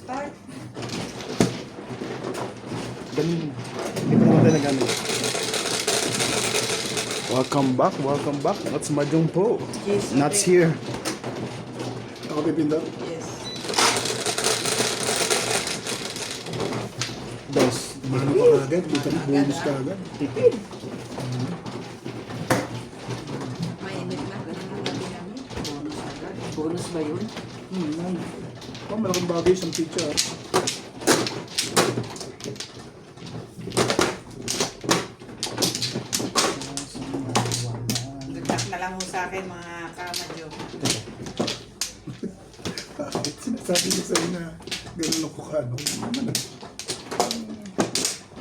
start. Ganun. Hindi pa naman tayo nagamit. Welcome back, welcome back. That's Mahjong po. Yes, Nuts here. Ako pipindot. Yes. Dos. Mano ka agad, dito na bonus ka agad. Tipid. Mainit na. Ganun ang natin namin. Bonus agad. Bonus ba yun? Oh, malaking bagay isang pizza. Good luck na lang ho sa akin mga kamadyo. Bakit sinasabi ko sa'yo na ganun ako ka, no?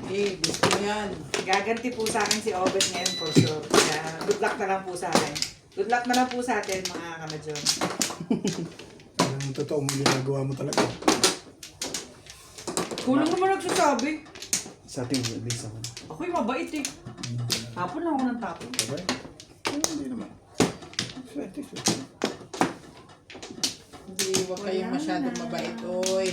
Eh, gusto mo yan. Gaganti po sa akin si Obet ngayon for sure. Kaya good luck na lang po sa akin. Good luck na lang po sa atin mga kamadyo. Ang totoo mo ginagawa mo talaga. Kulang naman nagsasabi. Sa ating release ako. Ako'y mabait eh. Tapon lang ako ng tapon. Okay? Hindi naman. Swerte. Hindi, huwag kayong masyadong mabait, oy.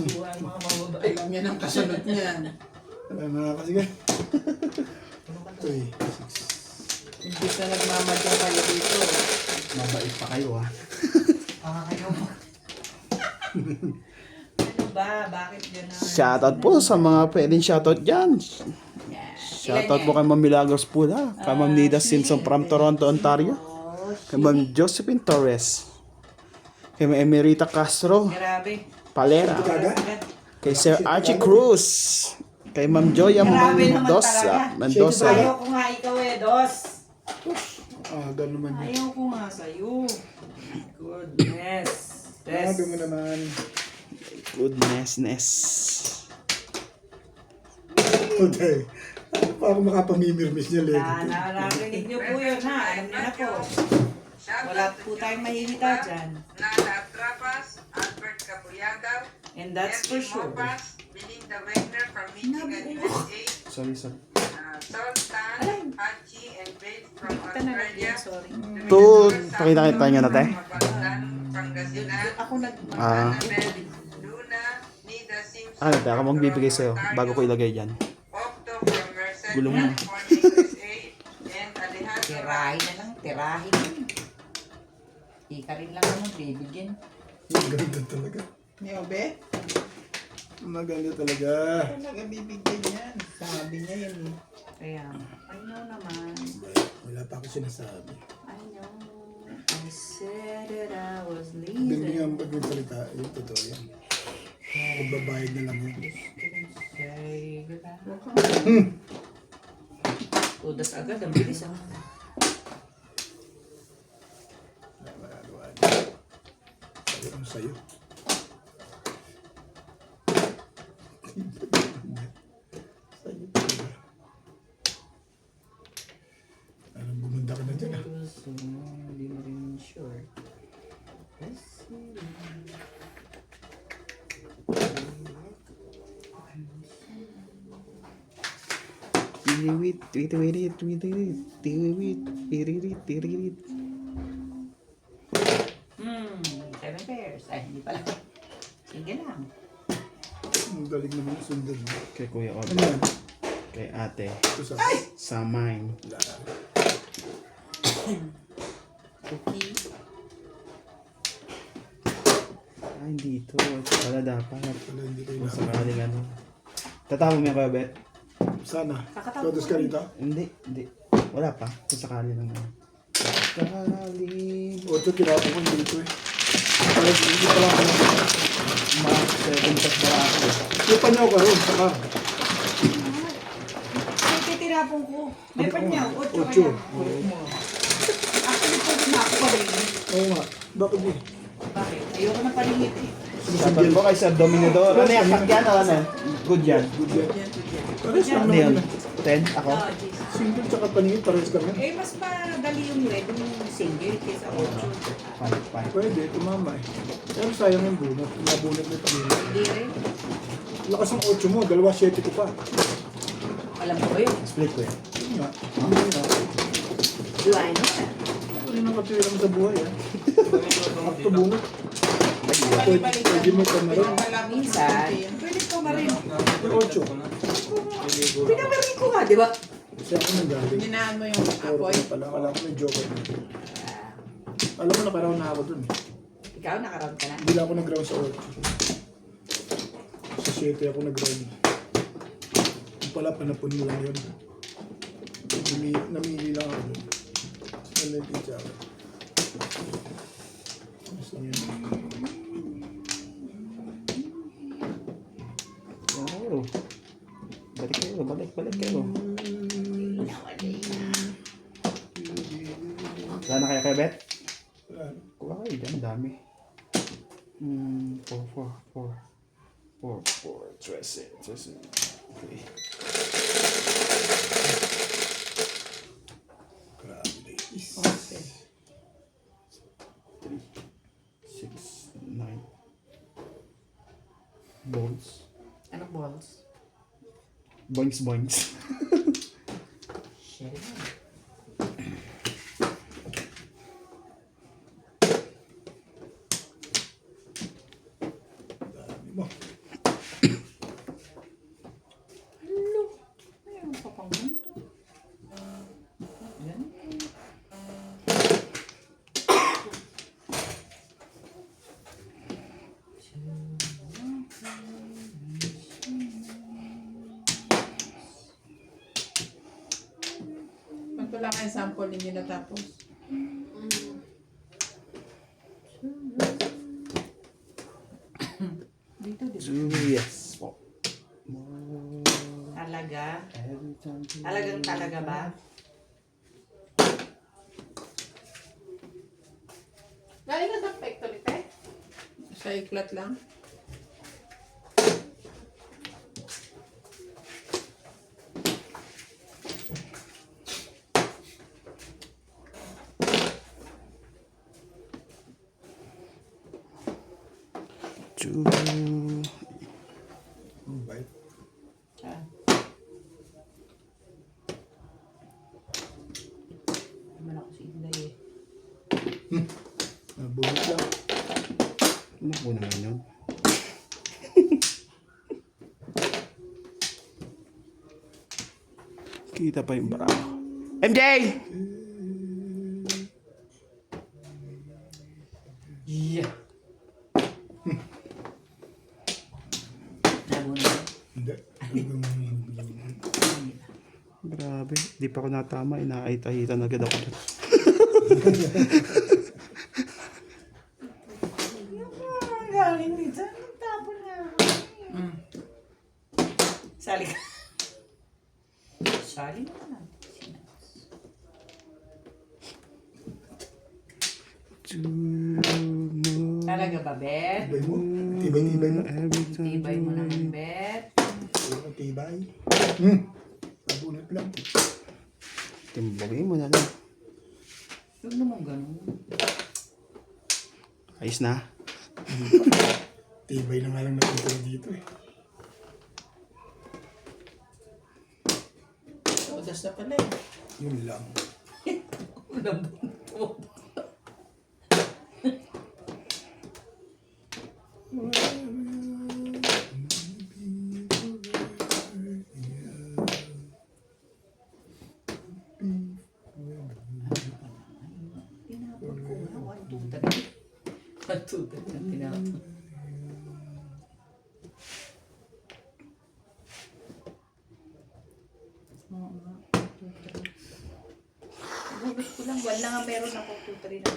Buhay mga mababait. Alam yan ang kasunod niyan. Alam na kasi ka. Ito eh. Hindi sa nagmamadyan kayo dito. Mabait pa kayo ha. Kayo. Ano ba? Bakit gano'n? Shoutout po sa mga pwedeng shoutout dyan. Shoutout po kay Ma'am Milagros Pula. Kay Ma'am Nida Simpson from Toronto, Ontario. Kay Ma'am Josephine Torres. Kay Ma'am Emerita Castro Grabe. Palera. Kay Sir Archie Cruz. Kay Ma'am Joya Grabe naman Mendoza. Ayaw ko nga ikaw eh, Dos. Gano'n naman yun. Ayaw ko nga sa'yo. Goodness. Yes. Sabi mo naman. Goodness. Okay. Ano pa ako makapamimirmis niya, Lego? Narinig niyo po yun ha. Alam niyo na po. Wala po tayong mahihita dyan. Nana Trapas, Albert Cabuyagaw, And that's for sure. Mopas, Belinda Wegner from Michigan, USA, Sorry. Sultan, Haji, and Babe from Tanong Australia. yan, sorry. To, pakita nyo na tayo. Mabanglan, Pangasinan, Ako nag... Annabel, Luna, Nida Simpson, Ano, ako magbibigay sa'yo bago ko ilagay dyan. Octo from Merced, Gulong mo. California, USA, and Alejandro Tirahin na lang. Tirahin. Ika rin lang naman bibigyan. Maganda talaga. Niyo, be? Maganda talaga. Talaga bibigyan yan. Sabi niya yan eh. Kaya, I know naman. Wala pa ako sinasabi. I know. I said that I was Hindi leaving. nga pagsalita, yung totoo yan. Magbabayad na lang yun. Say goodbye. Udas agad. Ang bilis ah. Wala magagawa niya. Sabi ko sa'yo. Sa'yo talaga. Parang bumunda ka na dyan ah. Hindi mo rin sure. Let's see. Seven pairs. Ay, hindi pala. Sige lang. Ang galing naman sundan mo. Kay Kuya Ano Obe. yan? Kay ate. Ito sa... Sa mine. Wala. Cookie. Ay, dito. Wala dapat. Wala, hindi ko Kung ilang. sakaling ano. Tatawag mo yung Kuya Bet? Sana. Kakatapos Todos ka rito? Hindi. Wala pa. Kung sakali lang naman. Sakali. O ito, tirapo ko dito eh. Parang hindi pala ako na. Mga 7 tas na ako. Yung panyaw ka ron, saka. Ay, titirapon ko. May panyaw. Ocho Ocho. kaya. Actually, pwede na ako palingit. Oo nga. Bakit di? Bakit? Ayoko na palingit eh. Shoutout po kay Sir Dominador. Ano yan? Yan o ano? Good yan. Good yan. Yan, yan. Pares lang Ano yun? naman yun. 10? Ako? Oh, Jesus. Single tsaka paningin, pares kami. Eh, mas madali yung red yung single kaysa ocho. 5. Pwede, tumama eh. Pero sayang yung bunot. Mabunot na paningin. Hindi rin. Lakas ang 8 mo, 2-7 ko pa. Alam mo ba yun? Split ko yan. Yun nga. Yun nga. Do I know that? Ano yung nakatira mo sa buhay ah. Sakto bunot. Pwede mo kamarin. Minsan, pwede ko marin. Yung 8. Pinamarin ko nga, di ba? Kasi ako nagaling. Hinaan mo yung Puro apoy. ko pala. Alam ko may joker. Alam mo nakaraw na ako dun. Ikaw, nakaroon ka na. Hindi lang ako nag-round sa 8. Sa 7 ako nag-round. Yung pala, panapon mo lang yun. Namili lang ako dun. Nalipid ako. Gusto niya. Oh. Balik kayo, balik kayo. Wala na kaya kayo, Bet? Wala. Kuha kayo dyan, dami. 13. Okay. Grabe, ladies. 6, 9. Bolts. Anong balls? Boings. Shit. Dami mo. Hello. Mayroon pa pang ganito. Yan. Magtula kayo sample ninyo natapos. Dito, dito. Yes po. Talaga? Talagang ba? Galing ka sa factory, te? Sa iklat lang. Bye. Ah. Naman ako si Inday eh. Bunot lang. Ano po naman yun? Kita pa yung bra. MJ! Yeah. Nabuna. Hindi. Grabe, di pa ako natama. Inaait-aitan agad ako dyan. Ang galing dito. Tapon nga. Sali ka. Sali na lang. Talaga ba, Bet? Tibay mo. Tibay mo. Tibay mo naman, Bet. Tibay. Bunot lang. Timbagin mo na lang. Huwag naman ganun. Ayos na. Tibay na nga lang napunta dito eh. Odas na pala eh. Yun lang. Walang bunto. Tinapon ko na. 1, 2, 3. 1, 2, 3 na tinapon. Oo nga. 1, 2, 3. Gulat ko lang. Wala nga meron ako 2, 3 na.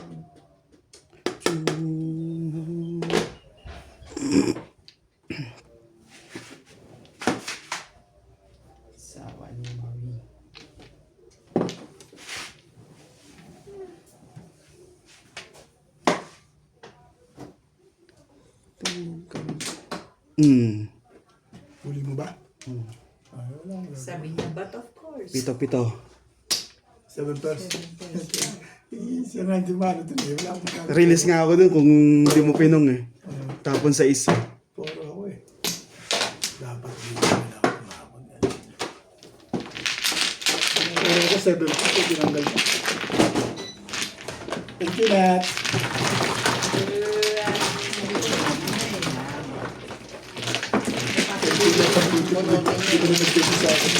Sawa niyo, mami. Huli mo ba? Hmm. Ayaw lang. Sabi niya, but of course. Pito. 7 pesos. Siya nga di ba? Ito na. Wala akong kagawin. Release nga ako dun kung hindi mo pinong eh. Tapon sa isa. Puro ako eh. Dapat dito na ako kumabon. Pero ako 7 pesos. Tinanggal ko. Thank you, Nat. Hindi ko na nag-test sa akin.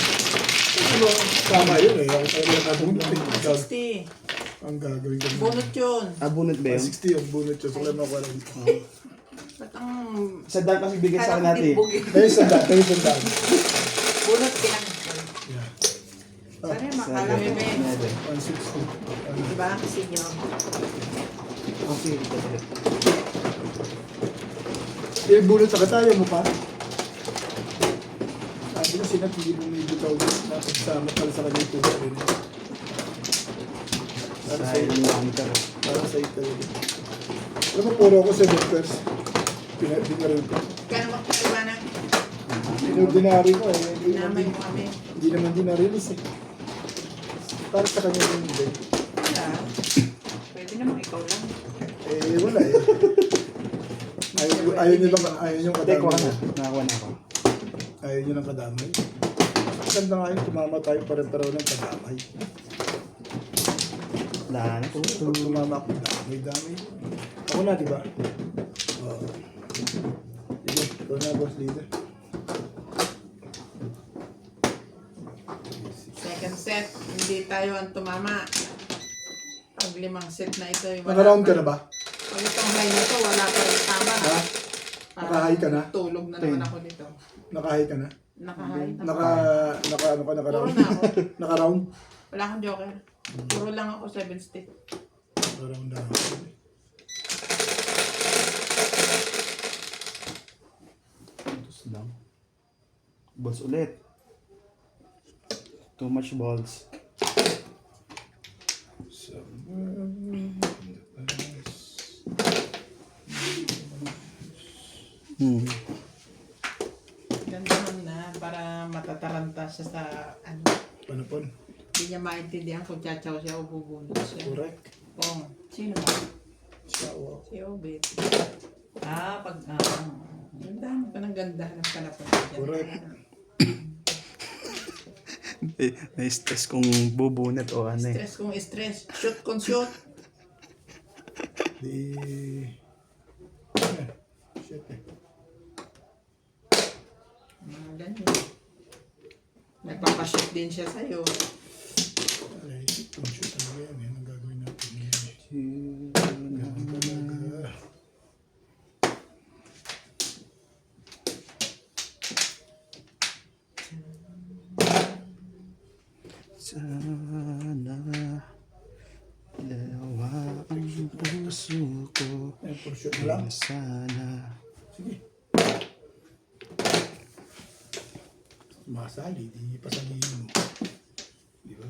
Ano, tama yun eh. Ako tayo lang nabunot eh. 60. Ang gagawin ko. Bunot yun. Abunot ba yun? 60 yung bunot yun. So, alam ako lang. Ba't ang... Sa dad kasi bigay sa akin Kala ko natin. timbog eh. Kayo sandaan, kayo sandaan. Bunot pinang. Yeah. Sana yung makala ko. 160. Diba? Kasi nyo. Okay, ito ulit. Eh, bunot sa katayo mo pa. Sabi ko sinat, hindi mo may bitaw na pagsama pala sa kanya ito. Para sa Sa ilang hunter. Para sa ito. Alam mo, puro ako 7 pairs. Pinaril ko. Kaya magkaiba na. Inordinary ko eh. Namay mo kami. Hindi naman dinarilis eh. Para sa kanya yung hindi. Wala. Pwede naman ikaw lang. Eh, wala eh. Ayaw nyo lang, ayaw nyo Hindi, kuha na. kadamay. Nakakuha na ako. Ayaw nyo lang kadamay. Ganda nga yun, tumama tayo pare-pareho ng kadamay. Daan. Pag tumama ako, damay. Ako na, di ba? Oo. Sige, ikaw na, boss leader. Second set, hindi tayo ang tumama. Pag 5 set na ito, Naka-round ka na ba? Pag itong high na to, wala pa rin tama. Ha? Naka-high ka na? Tulog na naman ako dito. Naka-high ka na? Naka-high. Ano ka, Puro naka-round? na ako. Naka-round? Wala akong joker. Puro lang ako 7 stick. Naka-round na. Tapos lang. Balls ulit. Too much balls. Ganda nun na para matataranta siya sa ano. Panapon. Hindi niya maintindihan kung tsatsaw siya o bubunot siya. Correct. Oo. Sino ba? Siya, wow. Si Obet. Ah, pag... Ganda mo ka ng ganda ng panapon. Correct. Na-stress kung bubunot o ano eh. Stress kung stress. Shoot kung shoot. Di... Shit eh. Mga ganyan. Nagpapashoot din siya sa'yo. Ay, itong shoot talaga yan. Yan ang gagawin natin. Ganun talaga. Sana dalawa ang puso ko. Ay, for shoot na lang. Sana Sige. Masali, di pasalihin mo. Di ba?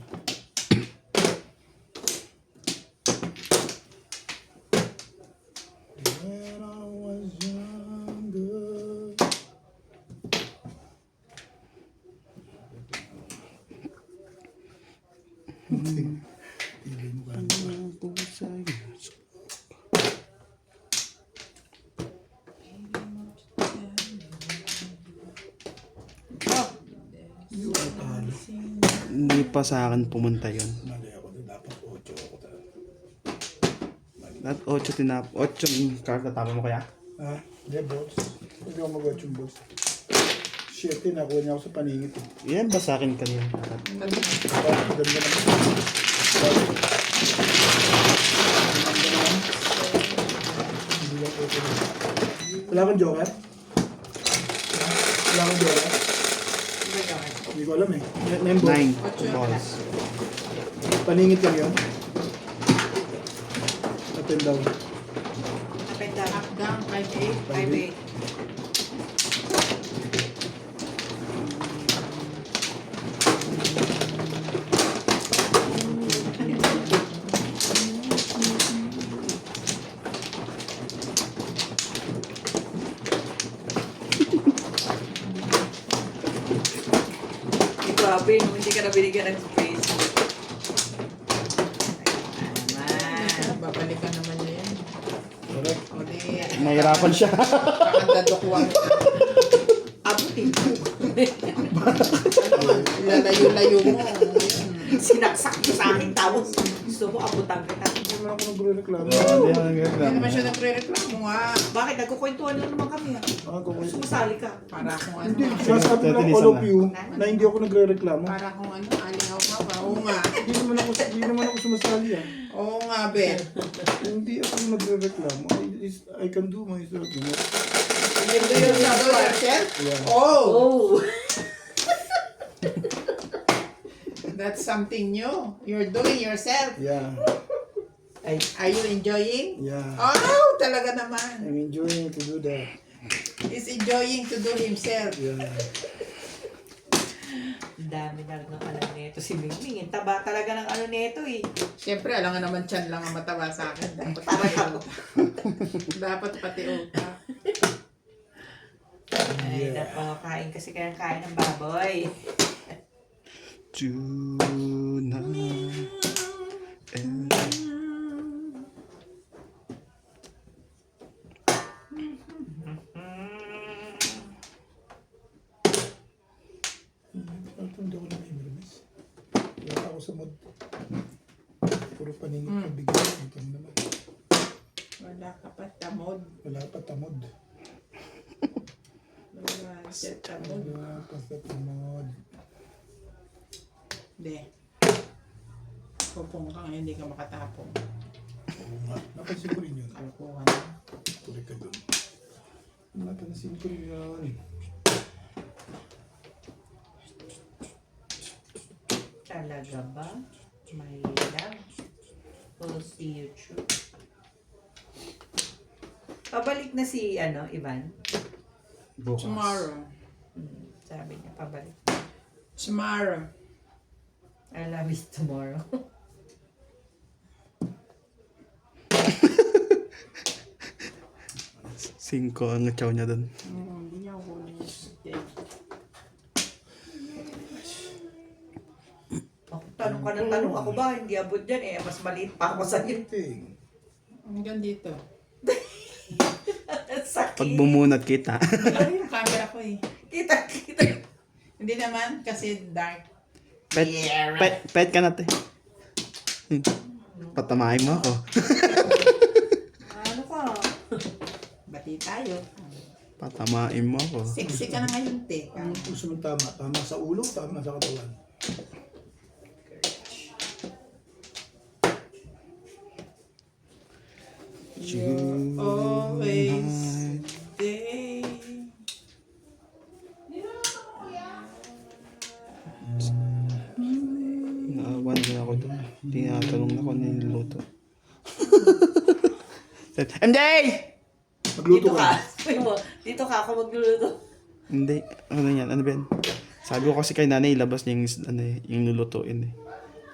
When I was younger. Tigil mo ka. ang puso ay hindi pa sa akin pumunta yon. Mali ako doon. Dapat 8 ako talaga. At 8 tinap. 8 yung card na tama mo kaya? Ha? Hindi, boss. Hindi ako mag-watch yung boss. Shit, nakuha niya ako sa paningit. Yan ba sa akin kanina? Ganda naman. Hindi lang okay na. Wala kang joker? Wala kang joker? Hindi ko alam eh. Name boss. 9 balls. Paningit lang yun. Up and down. Penta. Up down, 5-8. 5-8. Grabe, nung hindi ka na binigyan ng space. Ayan. Babalikan naman niya yan. Correct. O di, Nahirapan siya. kakandadokwan ka. Abutin. Lalayo-layo mo. Sinaksak mo sa akin tapos gusto mo abutan kita. Hindi naman ako nagre-reklamo. Hindi ako nagreklamo. Hindi naman siya nagre-reklamo nga. Bakit? Nagkukwentuhan lang naman kami. Sumasali ka. Para kung ano. Hindi, sinasabi ko lang all of you na hindi ako nagre-reklamo. Para kung ano, alingaw ka ba? Oo nga. Hindi naman ako sumasali ah. Oo nga, Ben. Hindi ako nagre-reklamo. I can do myself, you know. You do yourself? Yeah. Oh! Oh! That's something new. You're doing yourself. Yeah. Are you enjoying? Yeah. Oh, talaga naman. I'm enjoying to do that. He's enjoying to do himself. Yeah. Ang dami na ng alam nito si Mingming. Ang taba talaga ng ano nito eh. Siyempre, alam nga naman tiyan lang ang mataba sa akin. Dapat Tama pati ka. utak. Dapat pati utak. Ay, napakain kasi kaya kain ng baboy. Tuna. Hindi ako nag-immermis. Wala ako sa mood. Puro paninit na bigyan. Ito naman. Wala ka pa tamod. Wala pa tamod. Wala siya tamod. Wala pa sa tamod. Hindi. Pupong ka nga, hindi ka makatapong. Oo nga. Napansin ko rin yun. Kalukuhan na. Tuloy ka doon. Napansin ko rin yun. Talaga ba? My love. We'll see you through. Pabalik na si, Ivan. Bukas. Tomorrow. Sabi niya, pabalik. Tomorrow. I love you tomorrow. Cinco ang chow niya doon. Hindi niya ako kunin yung steak. Tanong ka ng tanong. Ako ba? Hindi abot dyan eh. Mas maliit pa ako sa'yo. Thing. Hanggang dito. Sakit. Pag bumunat kita. Wala yung camera ko eh. Kita. Hindi naman kasi dark. Pet ka natin. Patamahin mo ako. Ano ka? Bati tayo. Patamain mo ako. Sexy ka na ngayon, te. Ang puso mo tama. Tama sa ulo, tama sa katawan. You always stay. Naawa na ako doon. Tinatanong na kung ano yung niluto. MJ! Magluto Dito ka. ka. Dito ka ako magluluto. Hindi. Ano yan? Ano ba yan? Sabi ko kasi kay nanay, ilabas niya yung, yung lulutuin eh.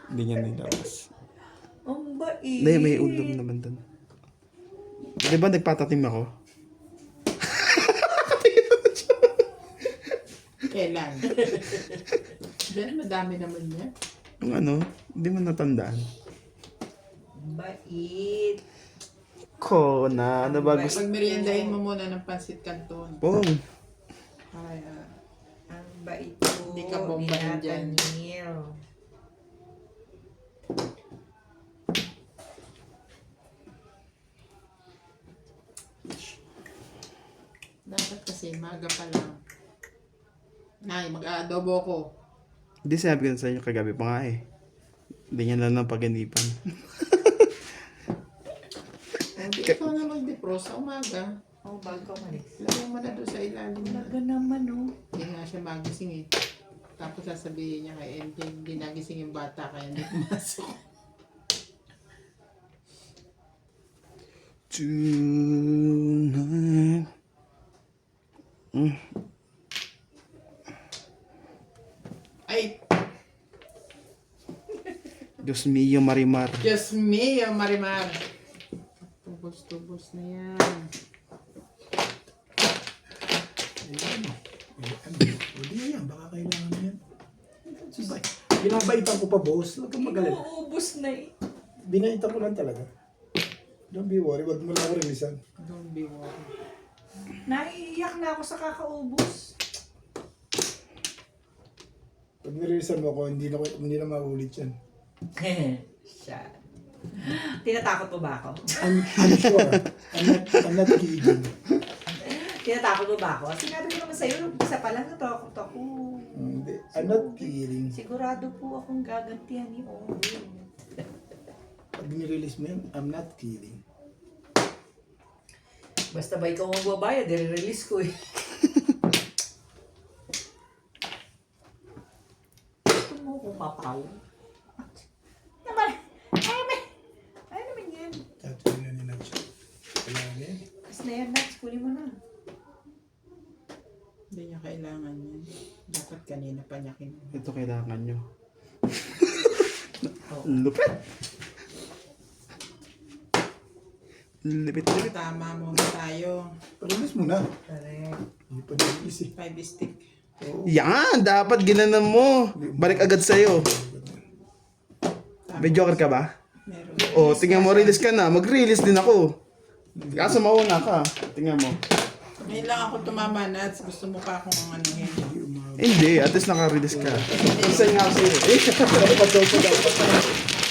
Hindi niya nilabas. Ang bait. Hindi, may ulam naman doon. Di ba nagpatatim ako? Kailan? Diyan, madami naman niya. Yung ano, hindi mo natandaan. Bait. Ko na, ano ba gusto? Pag meriendahin mo muna ng pansit canton. Pong. Ay, Ang bait po. Hindi ka bombahin ni dyan. Nathaniel. dapat kasi maga pa lang. Nay, mag-aadobo ko. Hindi sinabi ko na sa inyo kagabi pa nga eh. Hindi niya lang ng paganipan. Hindi ikaw na mag-defrost sa umaga. Oh, bago ka malis. Lagyan mo na doon sa ilalim. Talaga naman, oh. Hindi nga siya magising eh. Tapos sasabihin niya kay MJ, hindi nagising yung bata kaya hindi pumasok. Tonight. Ay, Diyos mio, Marimar. Diyos mio, Marimar. Tubos-tubos na yan. Hindi yan, baka kailangan mo yan. Binabaitan ko pa, boss. Huwag kang magalit. Uubos na eh. Binaitan ko lang talaga. Don't be worried, wag mo lang ako releasean. Don't be worried. Naiiyak na ako sa kakaubos. Pag nireleasean mo ako, hindi na maulit yan. Siya. Tinatakot mo ba ako? I'm sure. I'm not kidding. Tinatakot mo ba ako? Sinabi ko naman sa'yo, nung isa pa lang natakot ako. Hindi. I'm not kidding. Sigurado po akong gagantihan ni Owen. Pag nirelease mo yan, I'm not kidding. Basta ba ikaw ang babayad, i-release ko eh. Gusto mo kong mapaw? Naman, ay naman yan. Tatlo na ni Nacho. Kailangan yan. Tapos na yan, Nats, kunin mo na. Hindi niya kailangan yan. Dapat kanina pa niya kinuha. Ito kailangan nyo. Lupit! Lipit. Tama mo tayo. Release mo na. Correct. Hindi pa nirelease eh. 5 stick. Oo. Yan! Dapat ginanan mo. Balik agad sa'yo. May joker ka ba? Meron. O, tingnan mo, release ka na. Mag-release din ako. Kaso mauna ka. Tingnan mo. Ngayon lang ako tumama, Nats. Gusto mo pa akong anuhin. Hindi, at least naka-release ka. Isa nga ako sa'yo.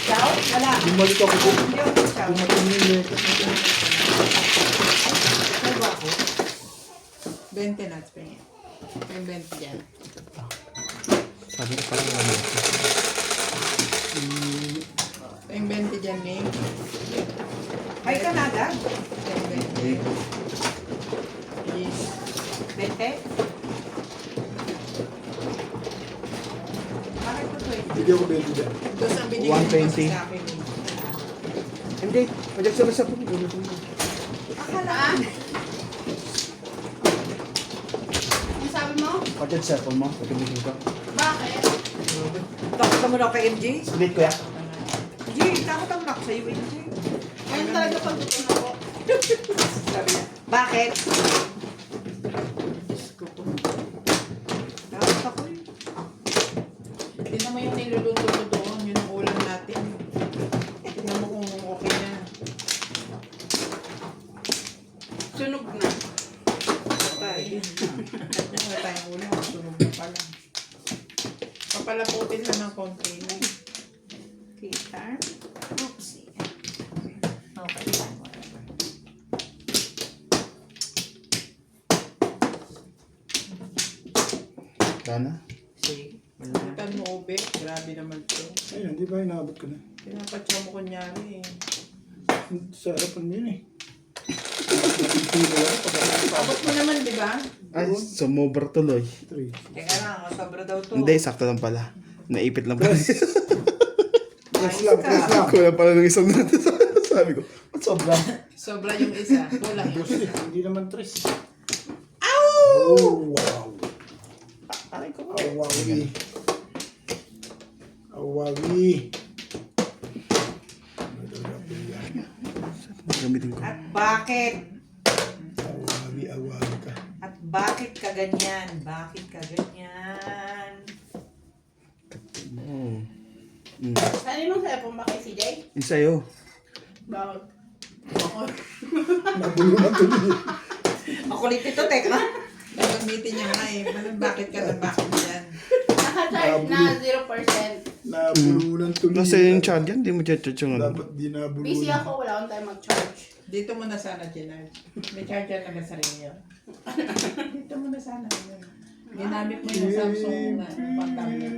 Ciao? Wala. Bumalik ako po. Hindi ako ciao. Bumating yung Ano ba ako? 20 Nats, pingin. Yung 20 dyan. Sabi ko parang wala. Yung 20 dyan, Ning. Ay, Canada? Yung 20. Yes. 20? Bakit ko 20? Hindi ako 20 dyan. Tapos ang binigay mo 120. kasi sa akin. Hindi, pajak sa rasa po. Akala ko. Ang sabi mo? Pajak sa phone mo, pagkamitin ko. Bakit? Takot ka muna kay MJ? Split ko ya. MJ, takot ang nak sa'yo, MJ. Ngayon talaga pagdating ako. Sabi niya, bakit? Takot ako eh. Tingnan mo yung niluluto ko doon. Yun ang ulam natin. Tingnan mo kung okay na. Sunog na. Patay. Wala tayong ulam. Sunog na pala. Papalaputin lang ng konti. Guitar. Oopsie. Okay, fine, whatever. Sana? Sige, wala. Tan mo, Obe. Grabe naman to. Ayun, di ba inaabot ko na? Pinapatsa mo kunyari eh. Sa harapan mo yun eh. Abot mo naman, di ba? Ay, sumobra tuloy. 3. Teka lang, sobra daw to. Hindi, sakto lang pala. Naipit lang pala. Press lang, press lang. Kulang pala ng isang natin. Sabi ko, ba't sobra? Sobra yung isa. Wala. Dos eh, hindi naman 3. Oh, wow. Aray ko. Awawi. Awawi. Gamitin ko. At bakit? Awawi, awawi ka. At bakit ka ganyan? Bakit ka ganyan? Oh. Ano yung cellphone ba kay CJ? Yung sa'yo. Bakit? Nabulungan tuloy. Makulit ito, teka. Gagamitin niya nga eh. Bakit ka na bakit yan? Naka-charge na 0%. Nabulungan tuloy. Nasa yung charge yan, hindi mo charge yung ano. Dapat di nabulungan. Busy ako, wala akong time mag-charge. Dito mo na sana, Ginard. May charger naman sa rin yun. Dito mo na sana. Ginamit mo yung Samsung na pang-tablet.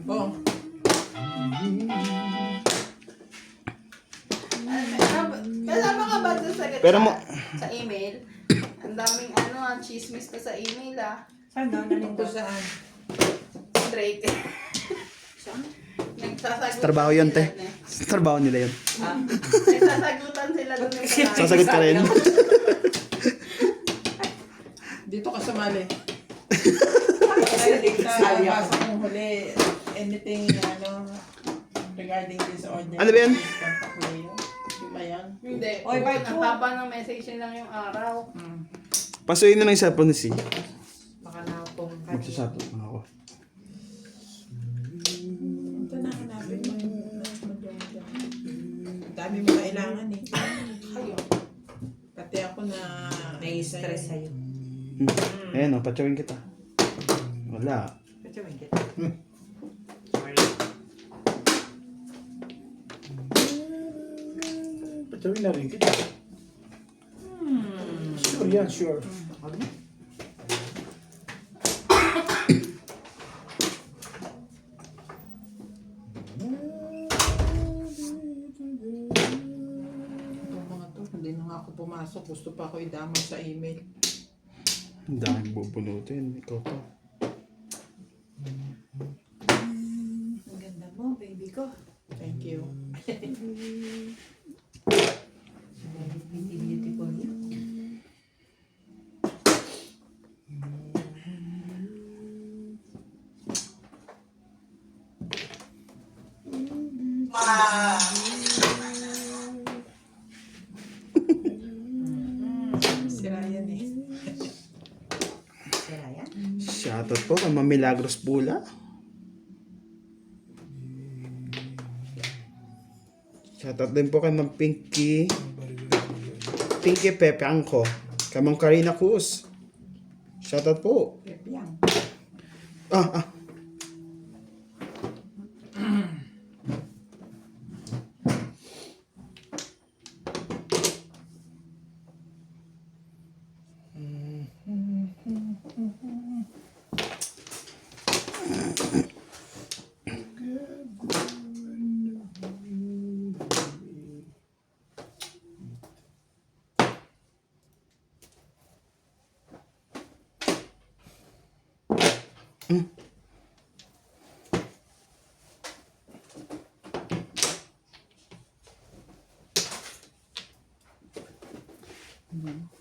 Oh, Kasama ka ba dun sa Pero mo- sa email? Ang daming chismis ka sa email Saan daw kung nalito? saan. Straight. Nagsasagutan Trabaho yun, sila te. Trabaho nila yun. Nagsasagutan sila dun yung lalaki. Sasagot ka rin. Dito ka sumali. Sa Sa basa kong huli, anything regarding this order. Ano ba yan? Contact Leo. Di ba yan? Hindi. Oy, bye po. Ang haba ng message niya lang yung araw. Pasuyin na lang yung cellphone ni C. Baka na akong Magsasatot na ako. Ito na, hanapin mo yung ang dami mo kailangan eh. Kayo. Pati ako na nai-stress sa'yo. Ayan o, patsawin kita. Wala. Pwede mo kita. Sorry. Tatawin na rin kita. Sure yan, sure. Wag na. Yung mga to, hindi na nga ako pumasok. Gusto pa ako idamay sa email. Ang daming bubunutin. Ikaw to. Ang ganda mo, baby ko. Thank you. Beautiful you. Sira yan eh. Sira yan. Shoutout po kay Ma'am Milagros Pula. Shoutout din po kay Ma'am Pinky Pepe Angko. Kay Ma'am Karina Cruz. Shoutout po. Pepyang. Ah.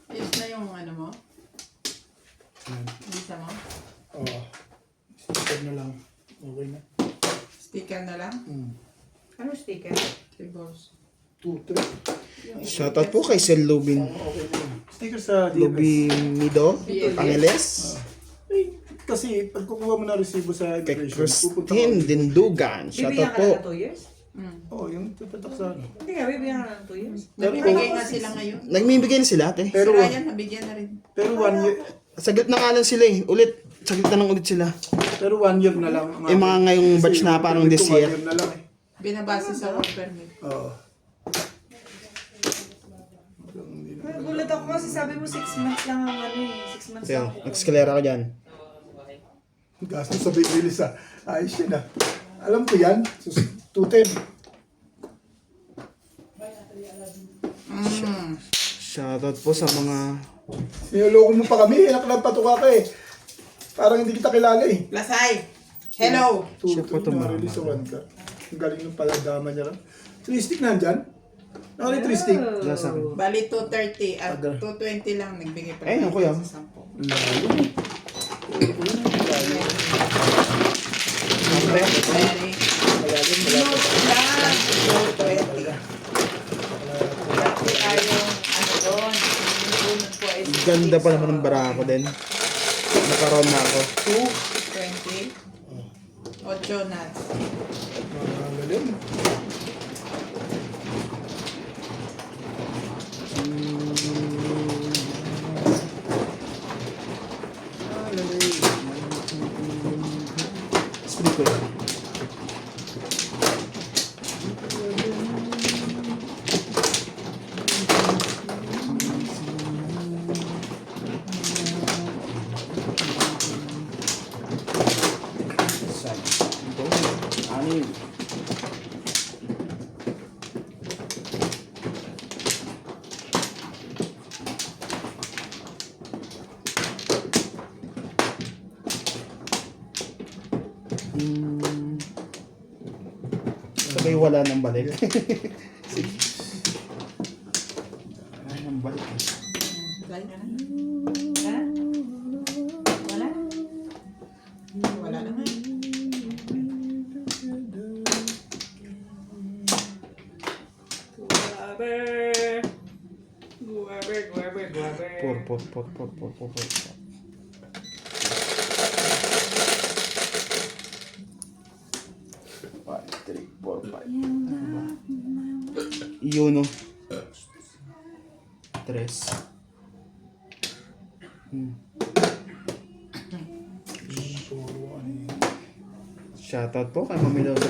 Ayos na yung ano mo? Visa mo? Oo. Sticker na lang. Okay na. Sticker na lang? Ano sticker? Tables. 2, 3. Shoutout po kay Sel Lubin. Okay na yun. Sticker sa DMS. Lubinido Angeles. Ay, kasi pag kukuha mo na resibo sa Kay immigration, Christine Dindugan. Bibigyan Shoutout ka po. na ng 2 years? Oo, yung tututok sa ano. Hindi nga, bibigyan ka na ng 2 years. Nabibigay nga sila ngayon. Nagmimigay na sila ate. Pero, Si Ryan, nabigyan na rin. pero 1 year, Saglit na nga lang sila eh. Saglit na lang ulit sila. pero 1 year na lang. Eh mga ngayong batch na parang this year. 1 year na lang eh. Binabase sa work permit. Oo. Nagulat ako kasi sabi mo 6 months lang ang ano eh. 6 months Kaya, lang ako. nagskalera ka dyan. Gasto sa bilis ah. Ayos yun ah. Alam ko yan. 210. Shoutout po sa mga... Sinuloko mo pa kami. Inak lang patuka ka eh. Parang hindi kita kilala eh. Lasay! Hello! Siya po tumama. Na-release sa 1 ka. Ang galing ng paladama niya lang. 3 stick nandyan? Ano yung 3 stick? Nasa akin. Bali 230 at Aga. 220 lang nagbigay pa. Ayun, kuya. Sa 10. Lalo. Very. Malalim, Lang! 220. Dati tayo, ano doon, yung bunot po ay Ganda pa naman ng barako din. Nakaroon na ako. 20. 8 nuts. Malalim. Split ko lang. Anim. Sabay wala nang balik. Wala nang balik. Like na. Ha? Wala? Wala na nga. Por. 5, 3, 4, 5. Yun o. 3. Shoutout po kay Mamilaw sa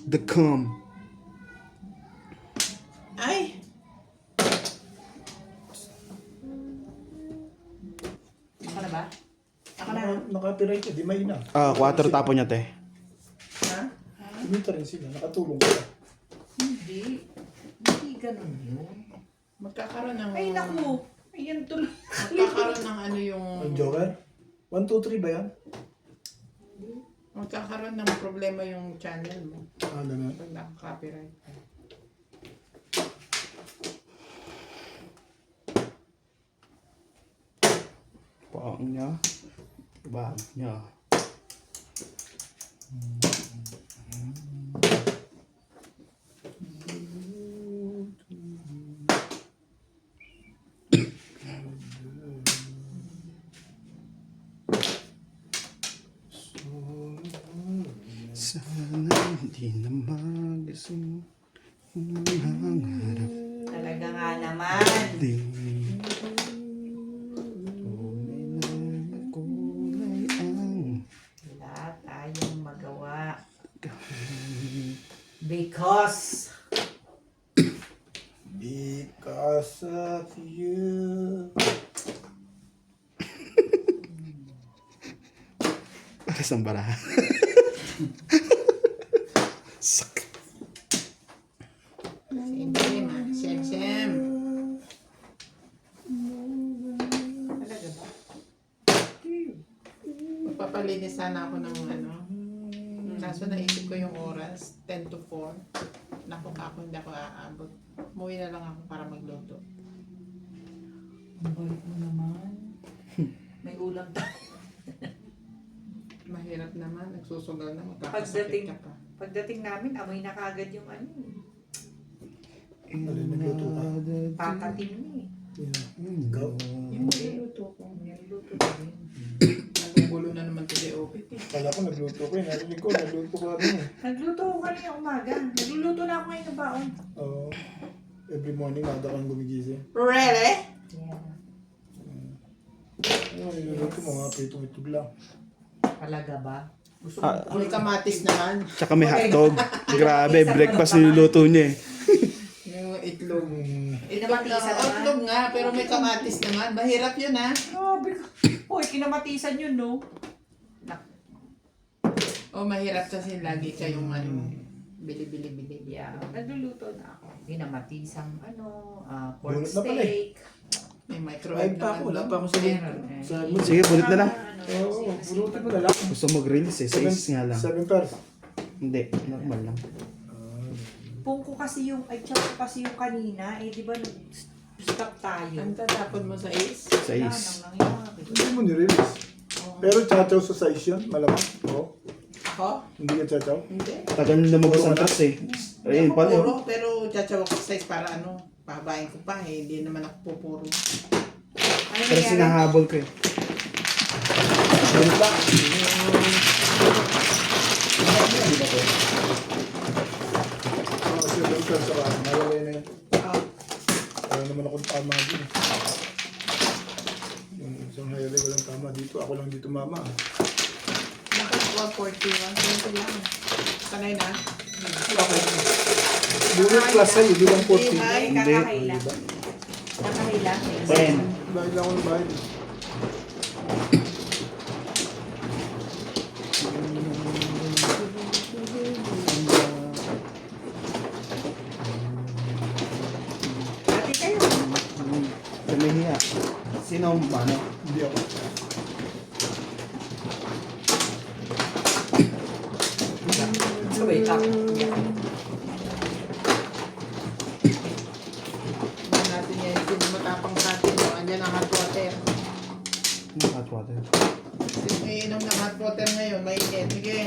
The Calm. Ay, na copyright niya, di may na. 4 tapo niya, te. Ha? Kumita rin sila, nakatulong sila. Hindi. Hindi ganun yun. Magkakaroon ng... Ay, naku. Ayan tuloy. Magkakaroon ng ano yung... Ang Joker? 1, 2, 3 ba yan? Magkakaroon ng problema yung channel mo. Ganun. Pag naka-copyright. Paang niya. Bag niya. Sana hindi na magising ang harap Talaga nga naman. din. Kulay ang Wala tayong magawa. Because Because of you. para sa baraha. Sak. Same, ha? Same. talaga ba? Magpapalinis sana ako ng ano. Kaso naisip ko yung oras, 10 to 4. Naku, ako hindi ako aabot. Umuwi na lang ako para magluto. Ang bait mo naman. May ulam tayo. Mahirap naman, nagsusugal na, magkakasakit Pagdating, ka pa. pagdating namin, amoy na kagad yung ano. Nagluto ka. Pakatim ni. Ikaw? Yung niluluto ko. Niluto ko rin. Nagugulo na naman to the OPT. Kala ko nagluto ko eh. Narinig ko, nagluto ko ano eh. Nagluto ko kanina umaga. Nagluluto na ako ngayon ng baon. Oo. Every morning, nada kang gumigising. Really? Yeah. Ano, niluluto mo nga, pritong-itog lang. Talaga ba? Gusto Ah, mo May kamatis naman. Tsaka may hotdog. Grabe, breakfast niluluto niya eh. Yung itlog. Kinamatisan naman. Itlog nga, pero may kamatis naman. Mahirap yun, ha? Grabe ka. Uy, kinamatisan yun, no? O mahirap kasi lagi kayong ano, bili-bili-bili. Yeah. Nagluluto na ako. Kinamatisang pork Bunot na pala eh. steak. May Ay microwave pa ako, wala naman. pa ako sa Meron, eh. sa Sige, bulit na lang. Oo, bunutin mo na lang. Gusto mag-release eh. 6 nga lang. 7 pairs. Hindi, normal lang. Pungko kasi yung, ay tsaka kasi yung kanina, di ba nag-stop tayo? Ang tatapon mo sa is? 6. Wala nang nangyari. Hindi mo nirelease. Pero chachaw sa size yun, malamang. Oo. Ako? Hindi ka chachaw. Hindi. Tagal na lumabas ang tax eh. Ayun, Ako pala puro, yun. pero chachaw ako sa size para ano, pahabain ko pa eh. Hindi naman ako pupuro. Ano Pero nangyari? sinahabol ko eh. Ganun lang. Oo, 7 pairs sa kanan. Nalaway na yun. Ah, Kaya naman akong tama din. Yung isang highway walang tama dito. Ako lang dito mama. bakit 140? 120 lang. Sanay na? Okay. Bunot plus sa'yo, di lang 40. Ay, Hindi. kakahila. Kakahila. 10. Dahil lang ako ng bahay. Ate kayo. Tumihiya. Sino ang ano? Hindi ako. Wait lang. Ba natin yan, hindi matapang sa atin. No? Andyan ang hot water. Hot water. Sino may inom ng hot water ngayon? Mainit. Sige.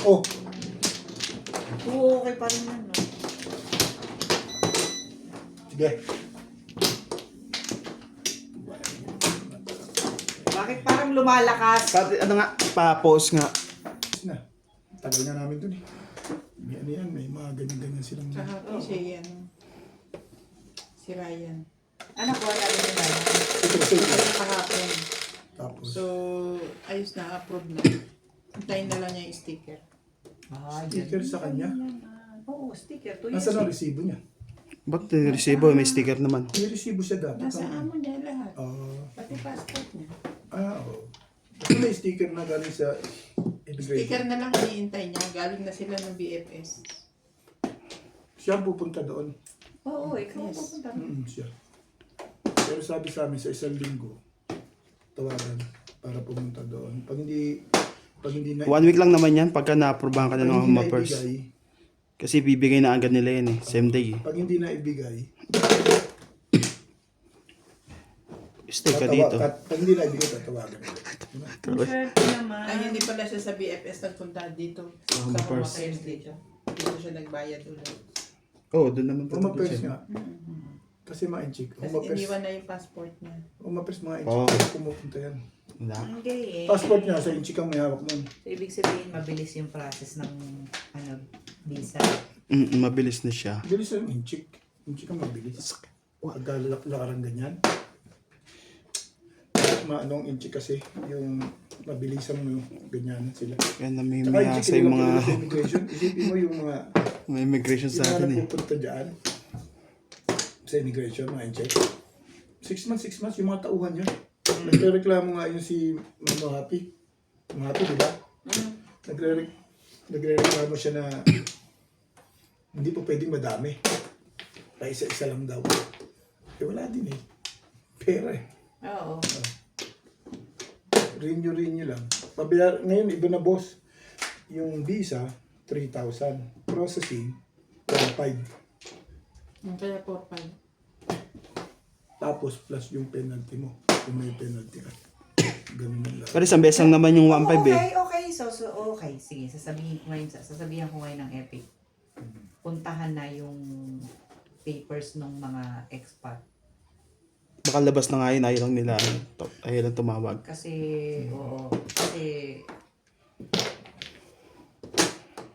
Oh, Oo, okay pa rin yan, no? sige. Bakit parang lumalakas? Pati ano nga, pa-pause nga. Tapos na. Tagal na namin dun eh. May ano yan, may mga ganyan-ganyan silang... Kahapon siya yan. Si Ryan. Anak ko, alam mo na. Ito kasi. Kahapon. Tapos, So, ayos na, approve na. Hintayin na lang niya yung sticker. Ah, sticker sa kanya. Oo, sticker. 2 years. Nasaan ang resibo niya? Ba't resibo? May sticker naman. May resibo siya dapat. Nasa amo niya lahat. Oo. Pati passport niya. Oo. may sticker na galing sa Sticker immigration. na lang iniintay niya. Galing na sila ng BFS. Siya ang pupunta doon. Oo, ikaw Yes. pupunta. Siya. Pero sabi sa amin, sa isang linggo, tawagan para pumunta doon. Pag hindi na 1 week lang naman yan pagka na-aprobahan ka na ng pag hindi Homa First. naibigay, Kasi bibigay na agad nila yan eh. Same day eh. pag hindi na ibigay, Stay ka dito. pag hindi na ibigay, tatawagan. Swerte naman. Ay, hindi pala siya sa BFS nagpunta dito. Sa Homa Homa First. First dito. Dito siya nagbayad ulit. Oo, doon naman Umapers siya. nga. Kasi ma-enchik. Kasi Umapers. iniwan na yung passport niya. Umapers mga Oo. enchik. Pumupunta yan. Wala. Hindi eh. Passport niya, sa enchik ang may hawak nun. So, ibig sabihin, mabilis yung process ng visa. Mabilis na siya. Bilis yung enchik. Enchik ang mabilis. Pagkalakaran ganyan. Anong enchik kasi, yung mabilisan mo ganyan sila. Kaya Tsaka namimiyasa enchik, yung hindi lang mga sa immigration. Isipin mo yung mga may immigration sa atin eh. pupunta dyan sa immigration, mga enchik. 6 months, yung mga tauhan yun. Nagre-reklamo nga yun si Mama Happy. Mama Happy, di ba? Nagre-reklamo siya na hindi po pwedeng madami. Pa isa-isa lang daw. Eh wala din eh. Pera eh. Oo. Renew lang. Ngayon, iba na boss. Yung visa, 3,000. Processing, 1,500. Kaya 4-5. Tapos plus yung penalty mo. Kung may penalty ka. Ganun lang. Pero isang beses lang naman yung 1.5 eh. Okay. So, okay. Sige, sasabihan ko ngayon ng Epic. Puntahan na yung papers ng mga expat. Baka labas na nga yun, ayaw lang nila. Ayaw lang tumawag. Kasi, oo. Kasi,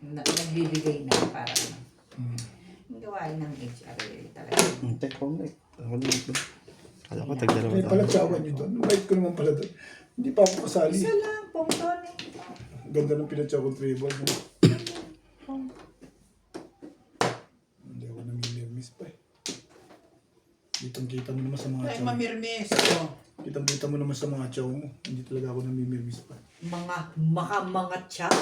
nagbibigay na para yung gawain ng HR talaga. Teka ko na eh. Ako na ito. Kala ko tagdalawa May tayo. pala tsawan nyo doon. Wait ko naman pala doon. Hindi pa ako kasali. Isa lang, pongton eh. Ganda ng pinatsaw kong tribal. No? Hindi ako namimirmis pa eh. Kitang-kita mo naman sa mga Ay, tsaw. mamirmis. Oh. Kitang-kita mo naman sa mga tsaw mo. Hindi talaga ako namimirmis pa. Mga chow.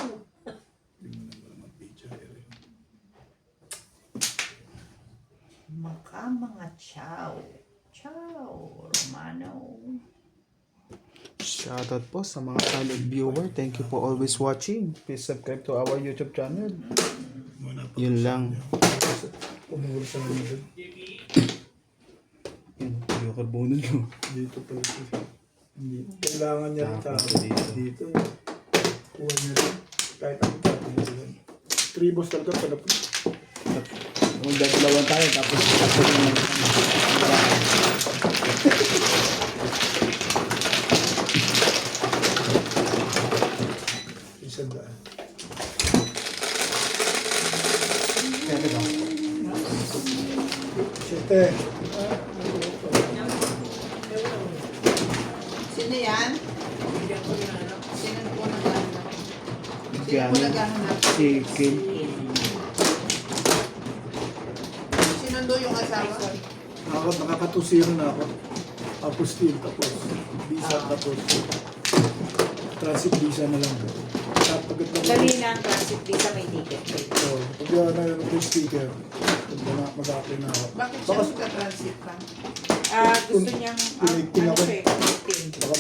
Hindi mo naman naman picture. Mga chow. Chow. Romano. Shoutout po sa mga silent viewer. Thank you for always watching. Please subscribe to our YouTube channel. Wala pa. Yun lang. Umuro sa amin doon. Yun, yung karbonol ko. Dito pala siya. Hindi. Kailangan niya rin sa Tapos akin. dito. Dito. Kuha niya rin. Kahit ako tapos niya rin. Tribos talaga pala po. Kung dalawan tayo, tapos Isang daan. Siyete. Sino yan? Sino po naghahanap? Sino Yan. po naghahanap? si Kim. Sinundo yung asawa? Ako, nakakatusiro na ako. Apostille, tapos visa, tapos transit visa na lang. Tapos Dali na ang transit visa, may ticket. So, pag yun na yung speaker, mag-apply na ako. Bakit siya magka-transit pa? Gusto niyang, Connecting ako. connecting. Baka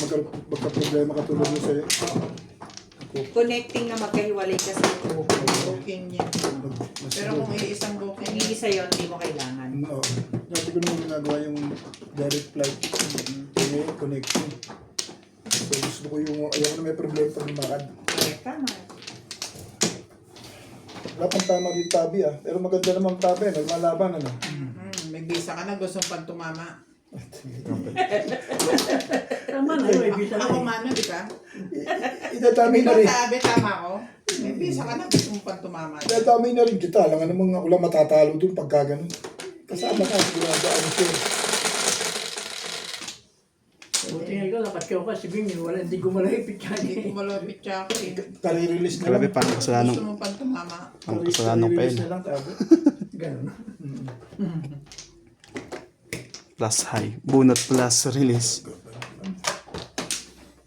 magka-problema katulad mo sa'yo. Connecting na magkahiwalay kasi yung Booking niya. Pero kung iisang booking Yung isa yun, hindi mo kailangan. Oo. Dati ko naman ginagawa yung direct flight. Connecting. So gusto ko yung, ayaw ko na may problema pag lumakad. Correct, tama. Wala pang tama dito tabi ah. Pero maganda naman tabi, nagmalaban ano. May visa ka na, gusto pang tumama. Tama na, may visa na Ako eh. mano, di ba? Idadami na Ikaw rin. sabi, tama ko. May visa ka na, gusto pang tumama. Idadami na rin kita. Alam nga namang ako lang matatalo dun pagka ganun. Kasama ka, sigurado ano siya. Buti nga ikaw, nakatyaw ka, si Bing, wala, hindi ko malapit ka Hindi ko niya. malapit siya ako eh. Kare-release na Grabe, lang. parang kasalanan. Gusto mo pang tumama. Ang kasalanan pa yun. Kare-release na lang tabi. Ganun. Plus high. Bunot plus release.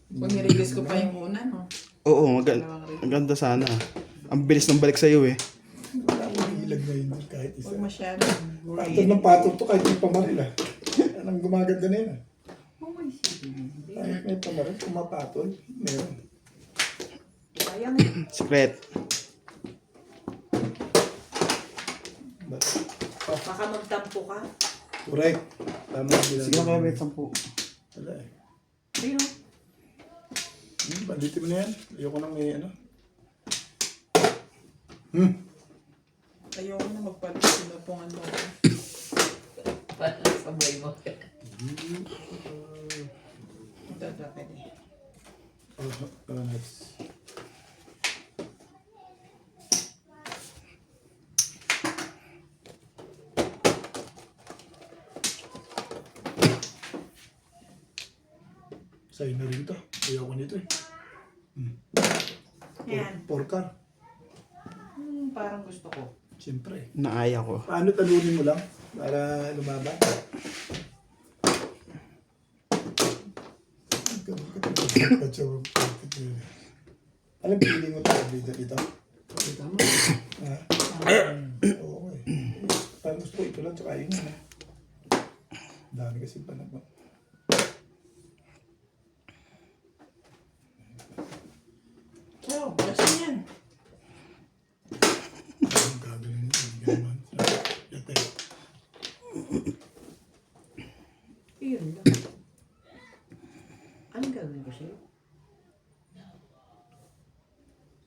Hindi Kung nirelease ko pa yung una, no? Oo, maganda sana. Ang bilis ng balik sa'yo eh. Wala akong ilag na yun kahit isa. Huwag masyado. Patol ng patol to kahit yung pamaril ah. Anong gumaganda na yun ah. Kahit may pamaril, kumapatol. Meron. Sayang. Secret. But, Baka magtampo ka. correct. Tama yung Sige ako kaya 10. Wala eh. Ayun. Banditin mo na yan. Ayoko nang may ano. Ayoko na magpalit. Sinupungan mo ako. Parang sa boy mo. Ito, pwede. Nice. Sa'yo na rin ito. Ayoko nito eh. Yan. Porkar. Parang gusto ko. Siyempre. Naaya ko. Paano talunin mo lang? Para lumaban? Alam, pili mo ito dito. Tama. Ha? Oo eh. Parang gusto ko ito lang, tsaka yun ha. Dami kasi pa naman. Oh, kasi yan. Ang gagawin nito. Ganaman. Yate. Ayun lang. Anong gagawin ko sa'yo?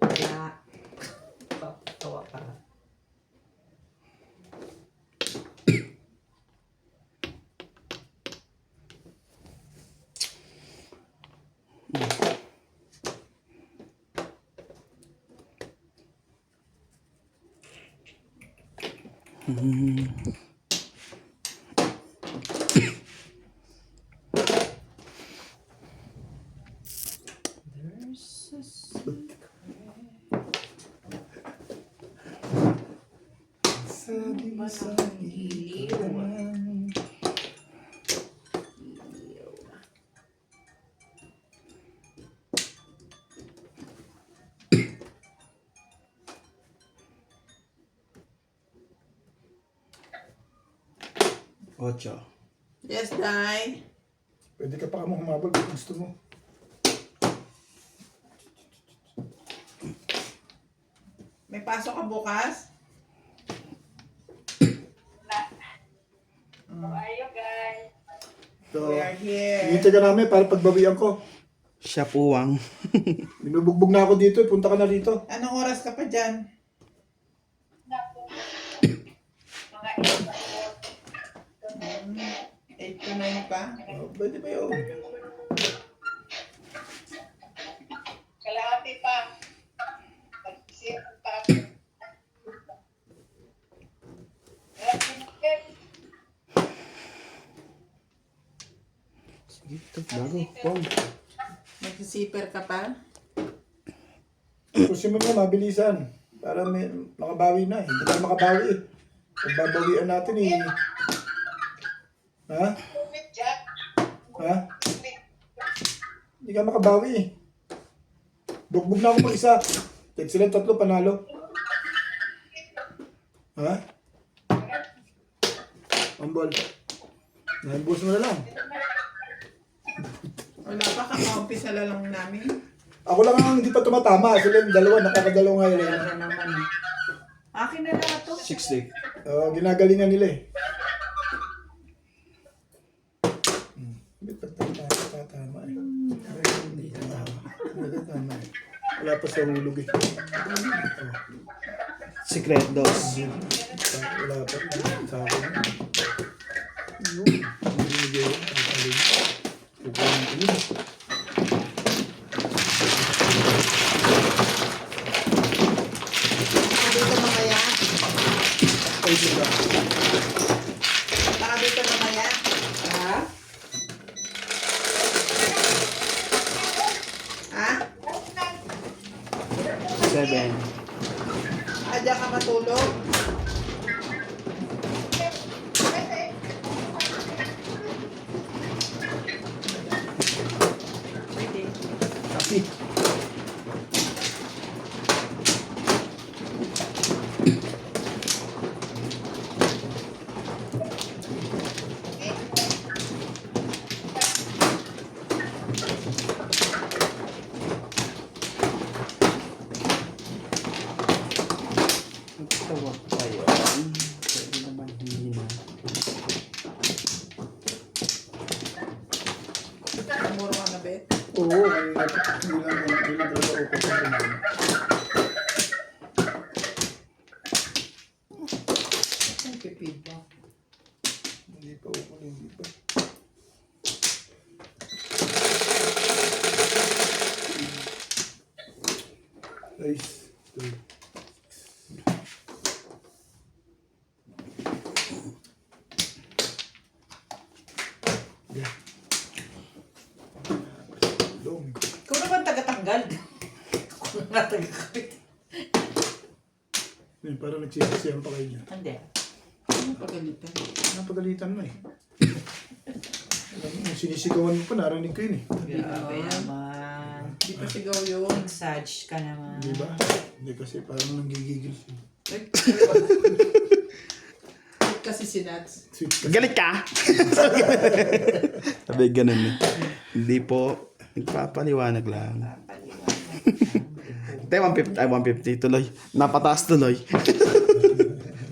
Wala. Tawa para. Sabi mo sa iliw. Ocho. Yes, Day. Pwede ka pa kamo humabol kung gusto mo. May pasok ka bukas? So, We are here. hinihintay ka namin para pagbawian ko. Siya puwang. Binubugbog na ako dito, punta ka na rito. Anong oras ka pa dyan? Mga 8 to 9 pa? Oh, pwede ba yun? Kalahati pa. Sige, ito. Bago. Pong. Nagsisiper ka pa? Pusin mo na, mabilisan. Para may makabawi na. Hindi tayo makabawi eh. Pagbabawian natin eh. Ha? Ha? Hindi ka makabawi eh. Bugbog na ako mag-isa. Tig silang 3, panalo. Ha? Ambol. Naimbus mo na lang. Wala pa, kaka-umpisa na lang namin. Ako lang ang hindi pa tumatama. Sila yung dalawa, nakakadalawa ngayon. Wala naman eh. Akin na lahat to. 60. Ginagalingan nila eh. Hindi pa tatama eh. Hindi tatama eh. Wala pa sa hulog eh. Secret dos. Wala pa. Sa akin. Hindi nagay. Tatalin. Kukunin ko yun. Dito mamaya. Ay, diba? Baka dito mamaya. Ha? Ha? 7. Adya ka matulog. Pwede. sasabit. Oo, hindi lang talaga ako kasi. Ang pipid mo. Hindi pa ako, hindi pa. Guys, long. Ikaw naman taga-tanggal. Ako nga taga-kapit. Parang nagsisisiyan pa kayo niya. Hindi. Ano pagalitan? Napagalitan mo eh. Alam mo, sinisigawan mo pa, narinig ko yun eh. Grabe naman. Di pa sigaw yun. Massage ka naman. Di ba? Hindi kasi parang nanggigigil siya. Kasi si Nats. Sweet kasi. Galit ka? Sabi ganun eh. Hindi po. Nagpapaliwanag lang. Tayo 150, ay 150 tuloy. Napataas tuloy.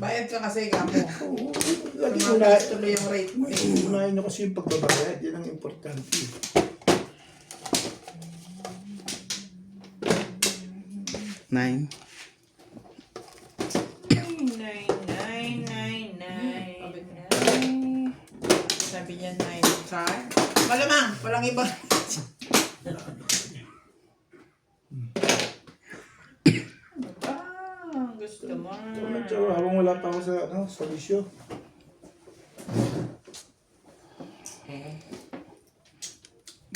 Bayad ka kasi kamo. Lagi Tumagas tuloy yung rate mo eh. unahin nyo kasi yung pagbabayad. Yan ang importante. 9. Sabi niya 9 car. Malamang, walang iba. Gusto mo. Tsaka habang wala pa ako sa bisyo.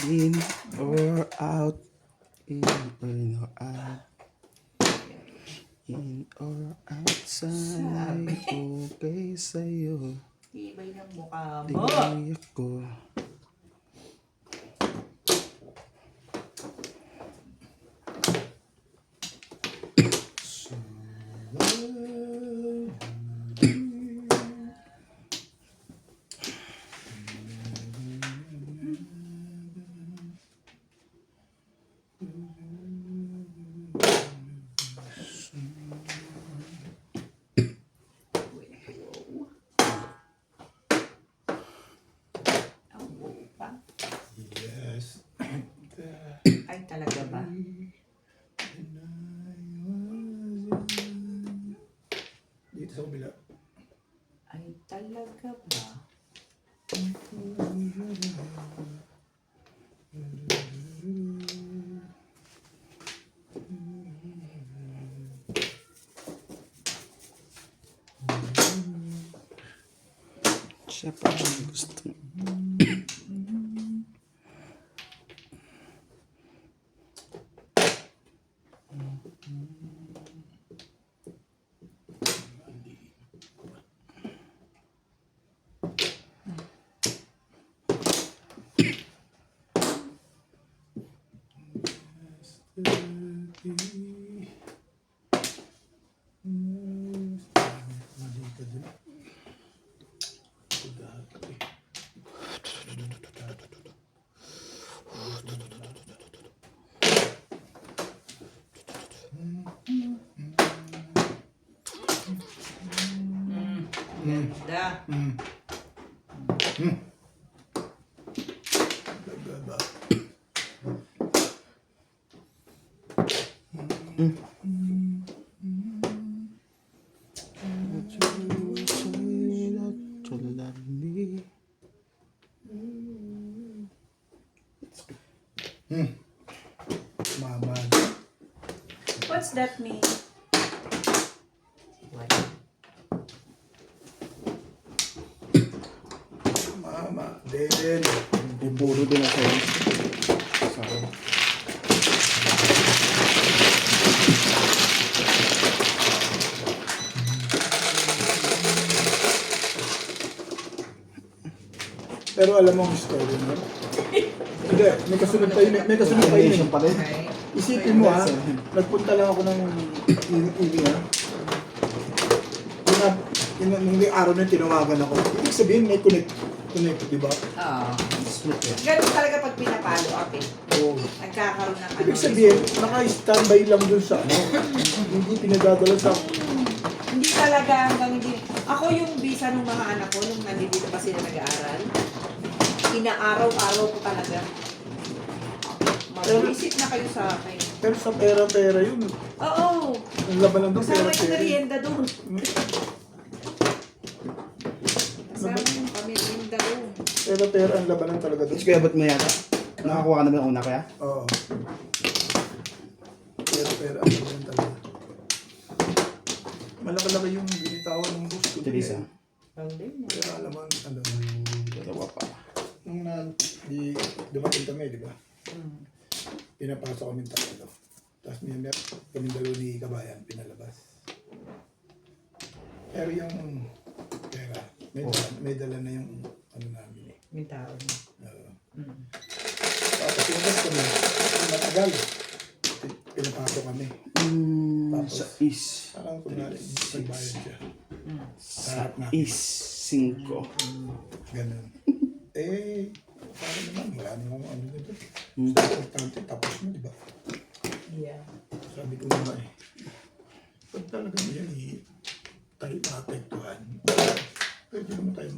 In or out. In or out. In or outside. Okay sa'yo. Ibay ng mukha Di mo. ako. Yes. Ay, talaga ba? Dito sa kabila. Ay, talaga ba? Siya pa ang gusto. Ganda. Gagaba. To love me. Mama. What's that mean? What? Mama. Then. Yung puro din ako. Sorry. Pero alam mo ang story mo. Hindi, may kasunod pa yun. May kasunod pa yun. pa rin. Okay. Isipin mo ha, nagpunta lang ako ng ini ha. Nung araw na tinawagan ako. Ibig sabihin may connect, di ba? Oo. Ganun talaga pag pinapalo up eh. Oo. Nagkakaroon ng ano. Ibig sabihin, naka-standby lang dun sa ano. Hindi pinadadala sa... Hindi talaga hanggang hindi. Ako yung visa ng mga anak ko nung nandito pa sila nag-aaral. Inaaraw-araw ko talaga. Mag-visit na kayo sa akin. Pero sa pera-pera yun. Oo. Ang laban lang doon, Kasama yung pera-pera. merienda doon. Kasama yung merienda doon. Pera-pera ang labanan talaga doon. Kaya ba't mo yata? Nakakuha ka na ba ng una kaya? Oo. Pera-pera ang labanan talaga. Malaki-laki yung binitawan ng boss ko. Teresa. Pero alaman, ano, Dalawa pa. nung dumating kami, di ba? Pinapasok kami tatlo. Tapos may kami dalawa ni Kabayan, pinalabas. Pero yung pera, may dala na yung ano namin eh. Yung tao niya. Tapos yung bus kami, matagal. Pinapasok kami. Sa is. Parang kunwari, nagbayad siya. Sa is. 5. Ganun. Eh, parang naman, wala namang ano dito. Sa importante, tapos mo, di ba? Yeah. Sabi ko naman eh, pag talaga yan eh, tayo naapektuhan, pwede naman tayo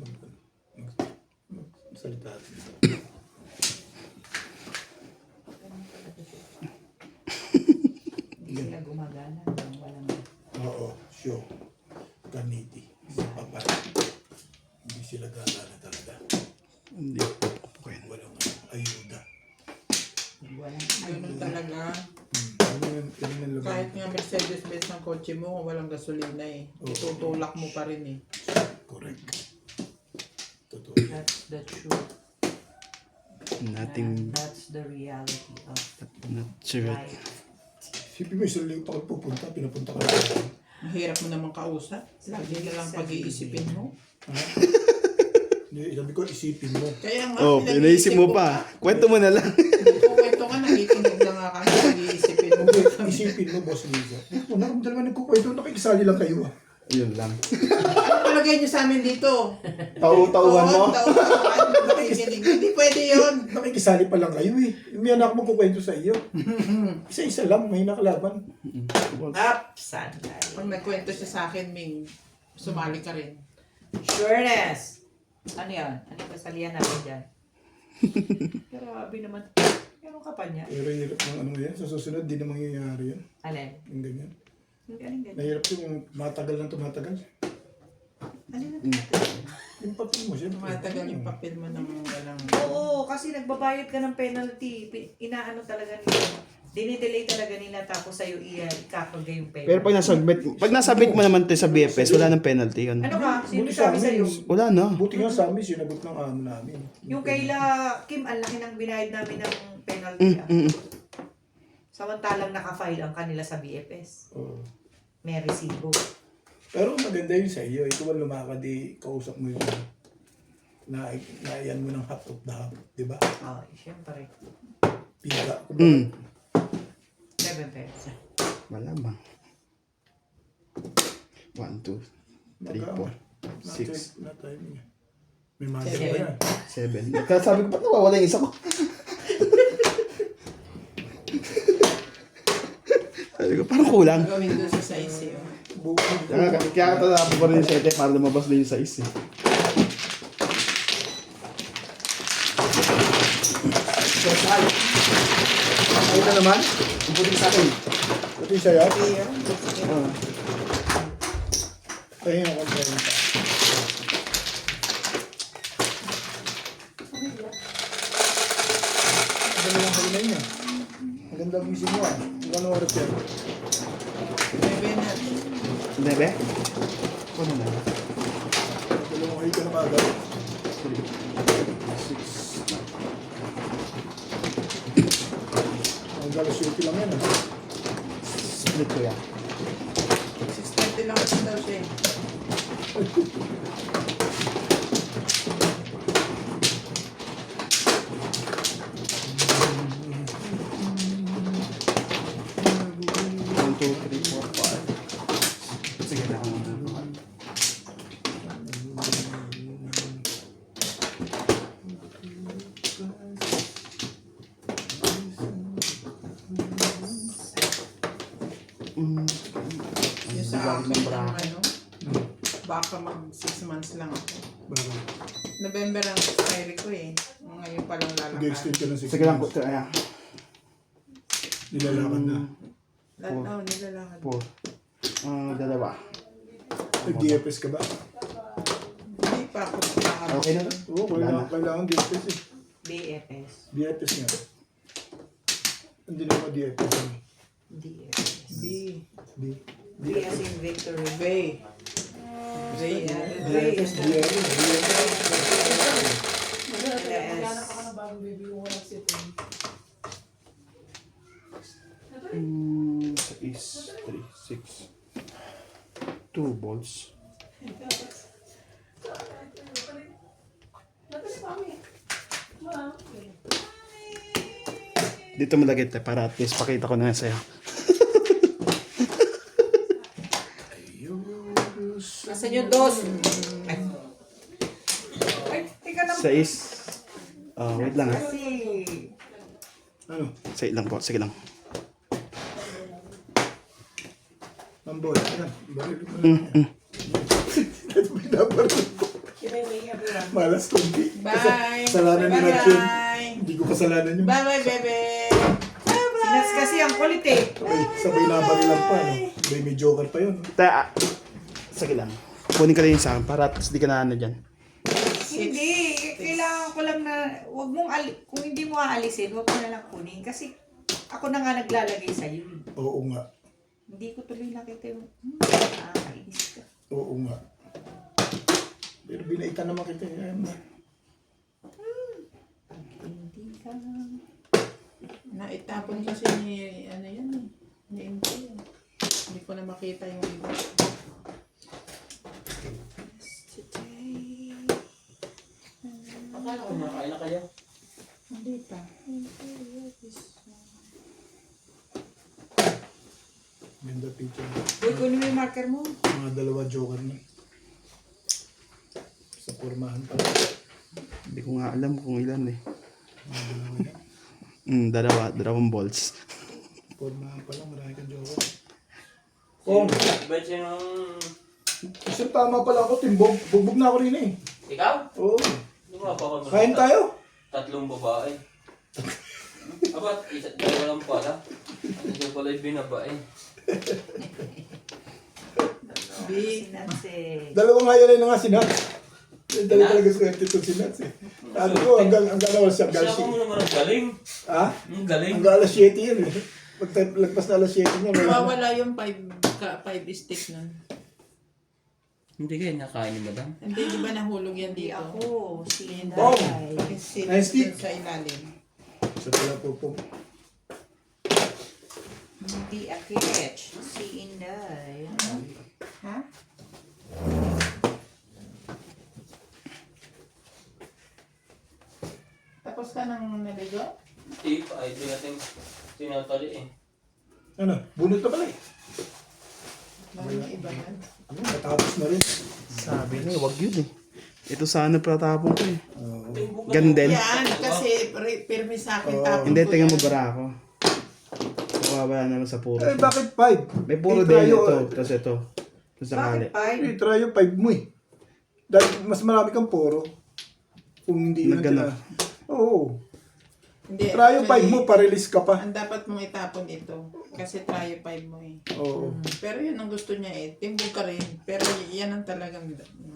magsalita. Hindi sila gumagana. Walang... Oo, sure. Ganiti. Papa. Hindi sila gagana talaga. Hindi po po kayo. Walang ayuda. Ganun talaga. Ano yun ang laban? Kahit nga Mercedes-Benz ng kotse mo, walang gasolina eh. Oo. Tutulak mo pa rin eh. Correct. Totoo. That's the truth. Nothing. That's the reality of Not sure. life. Sipin mo, isang linggo pa ako pupunta, pinapunta ka lang. Mahirap mo naman kausap. Lagi na lang pag-iisipin mo. Hindi, sabi ko, isipin mo. Kaya nga, Oh, pinag-iisip pinaisip mo ko pa. Kwento mo na lang. Kung kwento ka, nakikinig na nga kasi pag-iisipin mo. Hindi, isipin mo, Boss Liza. Kung nakamdala nagkukwento, nakikisali lang kayo ah. Yun lang. Ano palagay niyo sa amin dito? Tauhan mo? Tauhan. Nakikinig. Hindi pwede yun. Nakikisali pa lang kayo eh. May anak mo kukwento sa iyo. Isa-isa lang, may nakalaban. Up, sandal. Pag nagkwento siya sa akin, Ming, sumali ka rin. Sureness. Ano yan? Ano yung kasalihan natin dyan? Grabe naman. Meron ka pa niya. Pero hirap ng ano yan. Sa susunod, di na mangyayari yan. Alin? Yung ganyan. Yung ganyan. Nahirap yung matagal lang tumatagal. Alin na Yung papel mo siya. Tumatagal yung papel mo ng walang... Oo, kasi nagbabayad ka ng penalty. Inaano talaga nila. Dinidelay talaga nila tapos sa'yo ikakagay yung penalty. Pero pag nasabit mo naman tayo sa BFS, wala nang penalty yun. Ano ka? Sino Buti sa sabi amin. sa'yo? Wala na. Buti nga sa amin, sinagot ng ano namin. Yung kaila Kim, ang laki ng binayad namin ng penalty. Samantalang nakafile ang kanila sa BFS. Oo. May resibo. Pero maganda yun sa iyo. Ikaw ang lumakad, kausap mo yung naiyan mo ng half of the half. Di ba? Oh, siyempre. Piga. 7 pesos. Wala ba? 1, 2, 3, 4, 6, Na tayo niya. May mga Seven. ba yan? 7. Sabi ko, ba't nawawala yung isa ko? Sabi ko, parang kulang. Gawin doon sa size eh. Kaya tatapos pa rin yung 7 para lumabas na yung size eh. Ayun na naman. Ang puting sa akin. Ito yung sa'yo. Oh. Ayun yung konti. Ang ganda ng halinay niya. Ang ganda ang gising mo ah. Ang ganda oras yan. Bebe na. Bebe? Ano na? Dalawang kayo ka na kagad. 3, 6. Ang galas yung lang yan ah. Split ko yan. 6:30 lang kasi daw siya eh. One, two, three, four, five. Sige na ako muna. Yung sa akin ng ano, baka mag 6 months lang ako. Bakit? November ang expiry ko eh. Ngayon pa lang lalakad. Nag-extend ka ng 6 Sige lang po. Ayan. Nilalakad na. Nilalakad. 4. Dalawa. Nag-DFS ka ba? Hindi pa ako nakakabot. Okay na? Oo, kailangan DFS eh. BFS. DFS nga. Hindi na ako DFS eh. DFS. B. D. B as in victory. Bay. Bay. DFS, DFS, DFS. Is 3, 6. 2 balls. Dito mo lagay tayo para at least pakita ko na sa'yo. Nasaan yung dos? Ay. Ay, teka na. 6. Wait lang ha. Kasi, Ano? Sige lang po, sige lang. Ang boy. Yan. Baril mo na. Binabaril ko. Malas kundi. Bye. Kasalanan ni Natsun. Bye. Hindi ko kasalanan yung... Bye, bebe. sinas kasi ang kulit eh. Sabay nabaril lang pa, no? May joker pa yun. Sige lang. Kunin ka rin sa akin para at least di ka na ano dyan. Hindi, kailangan ko lang na, wag mong, kung hindi mo aalisin, wag mo na lang kunin. Kasi ako na nga naglalagay sa'yo. Oo nga. Hindi ko tuloy nakita yung, nakakainis ka. Oo nga. Pero binaitan naman kita. Ayan na. Hindi ka. Naitapon kasi ni, ano yan eh. Ni Inti. Hindi ko na makita yung iba. Akala ko nakain na kayo. Hindi pa. Ganda picture. Uy, kunin mo yung marker mo. Mga dalawa joker na. Sa pormahan pa. Hindi ko nga alam kung ilan eh. Mga dalawa na. Dalawang balls. Pormahan pa lang, marami kang joker. Kung, Ba't siya nung... isang tama pala ako, timbog. Bugbog na ako rin eh. Ikaw? Oo. Lumapa ka. Kain tayo. 3 babae. Abat, dalawa lang pala. Ano siya pala yung binabae? B. Sinanse. Dalawang hayalay na nga si Nats. Dali talaga swerte ito si Nats eh. Ano ko, hanggang alas siya. Kasi ako mo naman ang galing. Ha? Ang galing. Hanggang alas 7 yun eh. Pag lagpas na alas 7 niya, Mawawala yung 5 stick nun. Hindi kayo nakain ni madam. Hindi, di ba nahulog yan Hindi dito? ako. Si Bong! Inday. Nice stick. Sa ilalim. Sa pala po po. Hindi a catch. Si Inday. Ha? Tapos ka nang naligo? Tip, ay di natin tinatali eh. Ano? Bunot na pala eh. Bakit yung iba yan? Ano? Matapos na rin. Sabi niya, wag yun eh. Ito sana patapon ko eh. Oo. Gandel. Yan, kasi pirmi sa akin tapon Hindi, ko tingnan mo yan. bara ako. Mawawala naman sa puro. Eh, bakit 5? May puro din ito. Tapos ito. Tapos sakali. Bakit five? Eh, try yung 5 mo eh. Dahil mas marami kang poro. Kung hindi yun Nagano? Oo. Hindi, Try yung 5 actually, mo, pa-release ka pa. Ang dapat mong itapon ito. Kasi try yung 5 mo eh. Oo. Pero yun ang gusto niya eh. Timbog ka rin. Pero yan ang talagang...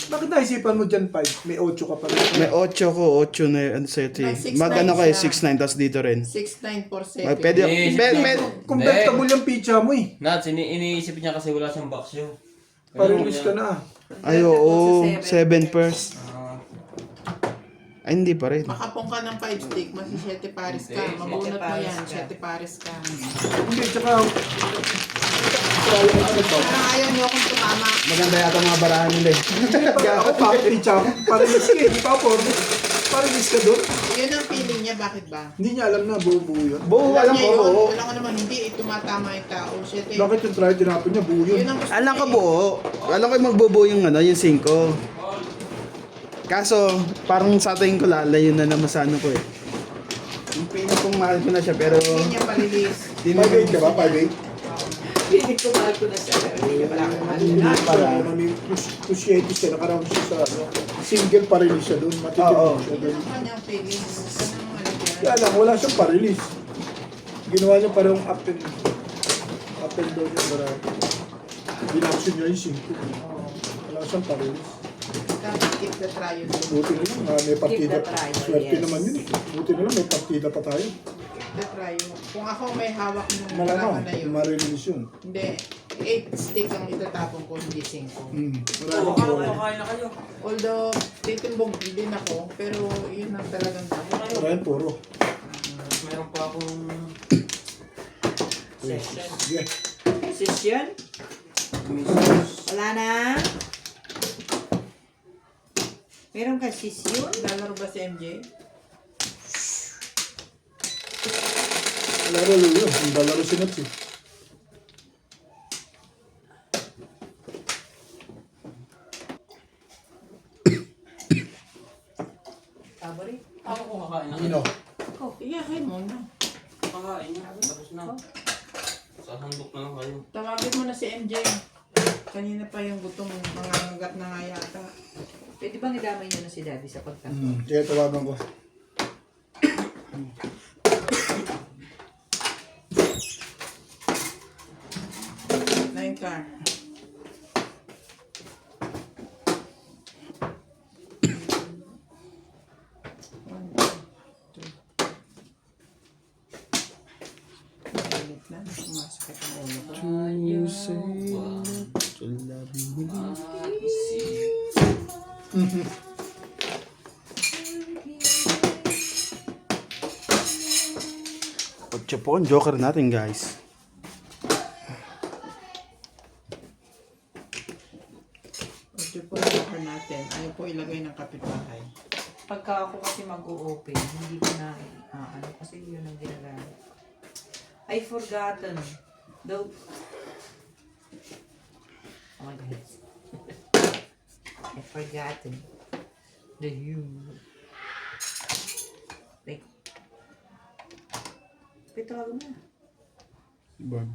Bakit naisipan mo dyan 5? May 8 ka pa rin. May 8 ko, 8 na ano sa'yo. May 6'9" Mag ano kayo, siya. 6'9", tapos dito rin. 6'947. Pwede, Eh, Convertible yung pizza mo eh. Nats, iniisip niya kasi wala siyang box yun. Pa-release ka na. Ay, oo. 7 pairs. Ay, hindi pa rin. Makapong ka ng 5 stick, masi 7 pares ka. Hindi, Mabunot mo pares yan, ka. 7 pares ka. Hindi, tsaka... Try yung ano ba? Parang ayaw niyo akong tumama. Maganda yata mga barahan nila eh. Ako pa, pizza mo. Pa-release ka eh. Di pa for pa-release ka doon. Yun ang feeling niya, bakit ba? Hindi niya alam na buo-buo yun. Buo, alam ko, Niya yun, buo. Alam ko naman, hindi, tumatama yung tao. 7. Bakit yung try tinapon niya buo yun? Yun ang gusto Alam ko niya eh. buo. Alam ko yung magbubuo yung ano, yung 5. Kaso, parang sa tingin ko lalayo na naman sa ano ko eh. Yung pinakong mahal ko na siya pero... Hindi niya pa-release. 5-8 ka ba? 5-8? Hindi ko mahal ko na siya. Pero hindi ka pala ako mahal Hindi na. pala. Plus 7 siya. Nakaroon siya sa ano. Single pa-release siya doon. Matitipid Oo. siya Yun doon. ang kanyang feeling. Kanang ano yan. Kaya lang, wala siyang pa-release. Ginawa niya parang up and down yung bara. Binaksyon niya yung 5. Wala siyang parelis. Dapat keep the trial. Buti na lang, may partida. the trial, Swerte yes. naman yun eh. Buti na lang, may partida pa tayo. Keep the trial. Kung ako may hawak ng Malamang, drama na yun. marilis yun. Hindi. 8 stick ang itatapon ko, hindi 5. Wala Oo, akong bola. kakain na kayo. Although, titimbog din ako, pero yun ang talagang dapat. Maraming puro. Mayroon pa akong... Session. Sige. Session? Wala na? Meron ka session? Lalaro ba si MJ? Laro yun. Ang dalaro si Nuts eh. Tabori? Ako kung kakain na Ano? kayo. Iyahay mo na. Kakain na. Tapos na. Sa handok na lang kayo. Tawagin mo na si MJ. Kanina pa yung gutom, mangangagat na nga yata. Pwede bang idamay niyo na si Daddy sa pagtanto? Kaya tawagan ko. Na yung car. One, two. Mainit na. Sumasakit ang ulo ko. You say that you love me. Kotse po ang joker natin, guys. Ito po yung car natin. Ayaw po ilagay ng kapitbahay. Pagka ako kasi mag-o-open, hindi ko na, ano kasi yun ang ginagamit. I forgotten. Though, oh my God. I forgotten. The humor. Like, pitawagan mo na. Bag.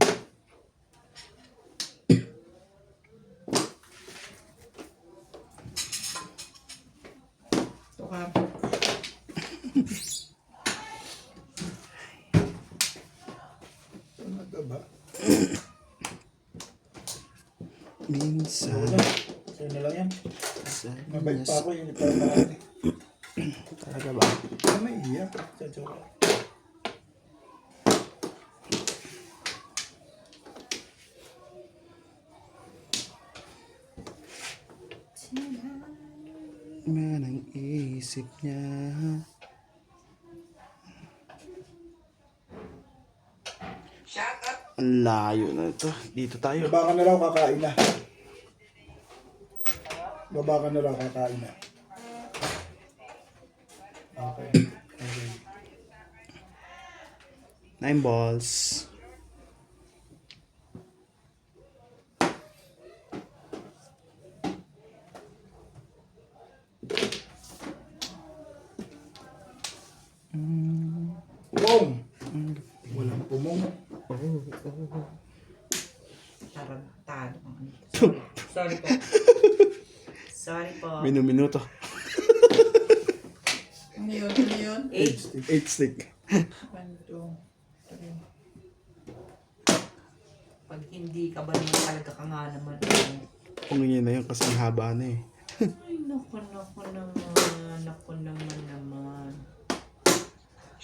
Ito ka. Ano ba? Minsan. Wala. Sa'yo na lang yan. Mabait pa ako yun. Parang marami. Talaga ba? Ano may iyak? Sa joke. Man ang isip niya. Shout out Ang layo na ito. Dito tayo. Baba ka na raw, kakain na. Baba ka na raw, kakain na. Okay. Okay. 9 balls. Pumong! Walang pumong. Tarantado. Sorry po. Sorry po. Minuto. Ano yun? Ano yun? 8. 8 stick. 1, 2, 3. Pag hindi ka ba naman talaga ka nga naman. Pungin na yun kasi ang haba na eh. Ay, naku naman. Naku naman.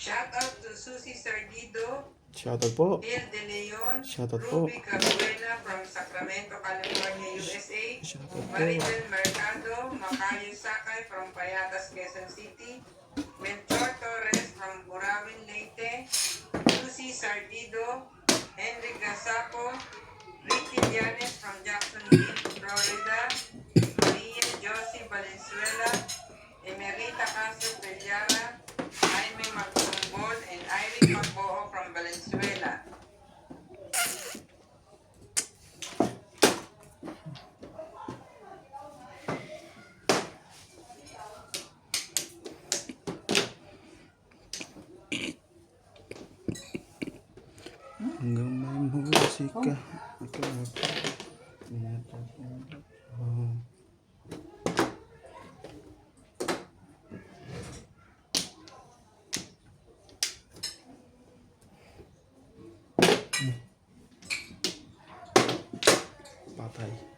Shout out to Susie Sardido, Shoutout po. Bill De Leon, Shoutout po. Ruby Cabuena from Sacramento, California, USA, Shoutout po. Maribel Mercado, Macayo Sakay from Payatas, Quezon City, Melchor Torres from Burawin, Leyte, Susie Sardido, Henry Gasapo, Ricky Llanes from Jacksonville, Florida, Maria Josie Valenzuela, Emerita Castro Pellara, Jaime Magtumbol, and Irene Magboo from Valenzuela. Hanggang may musika. Bye.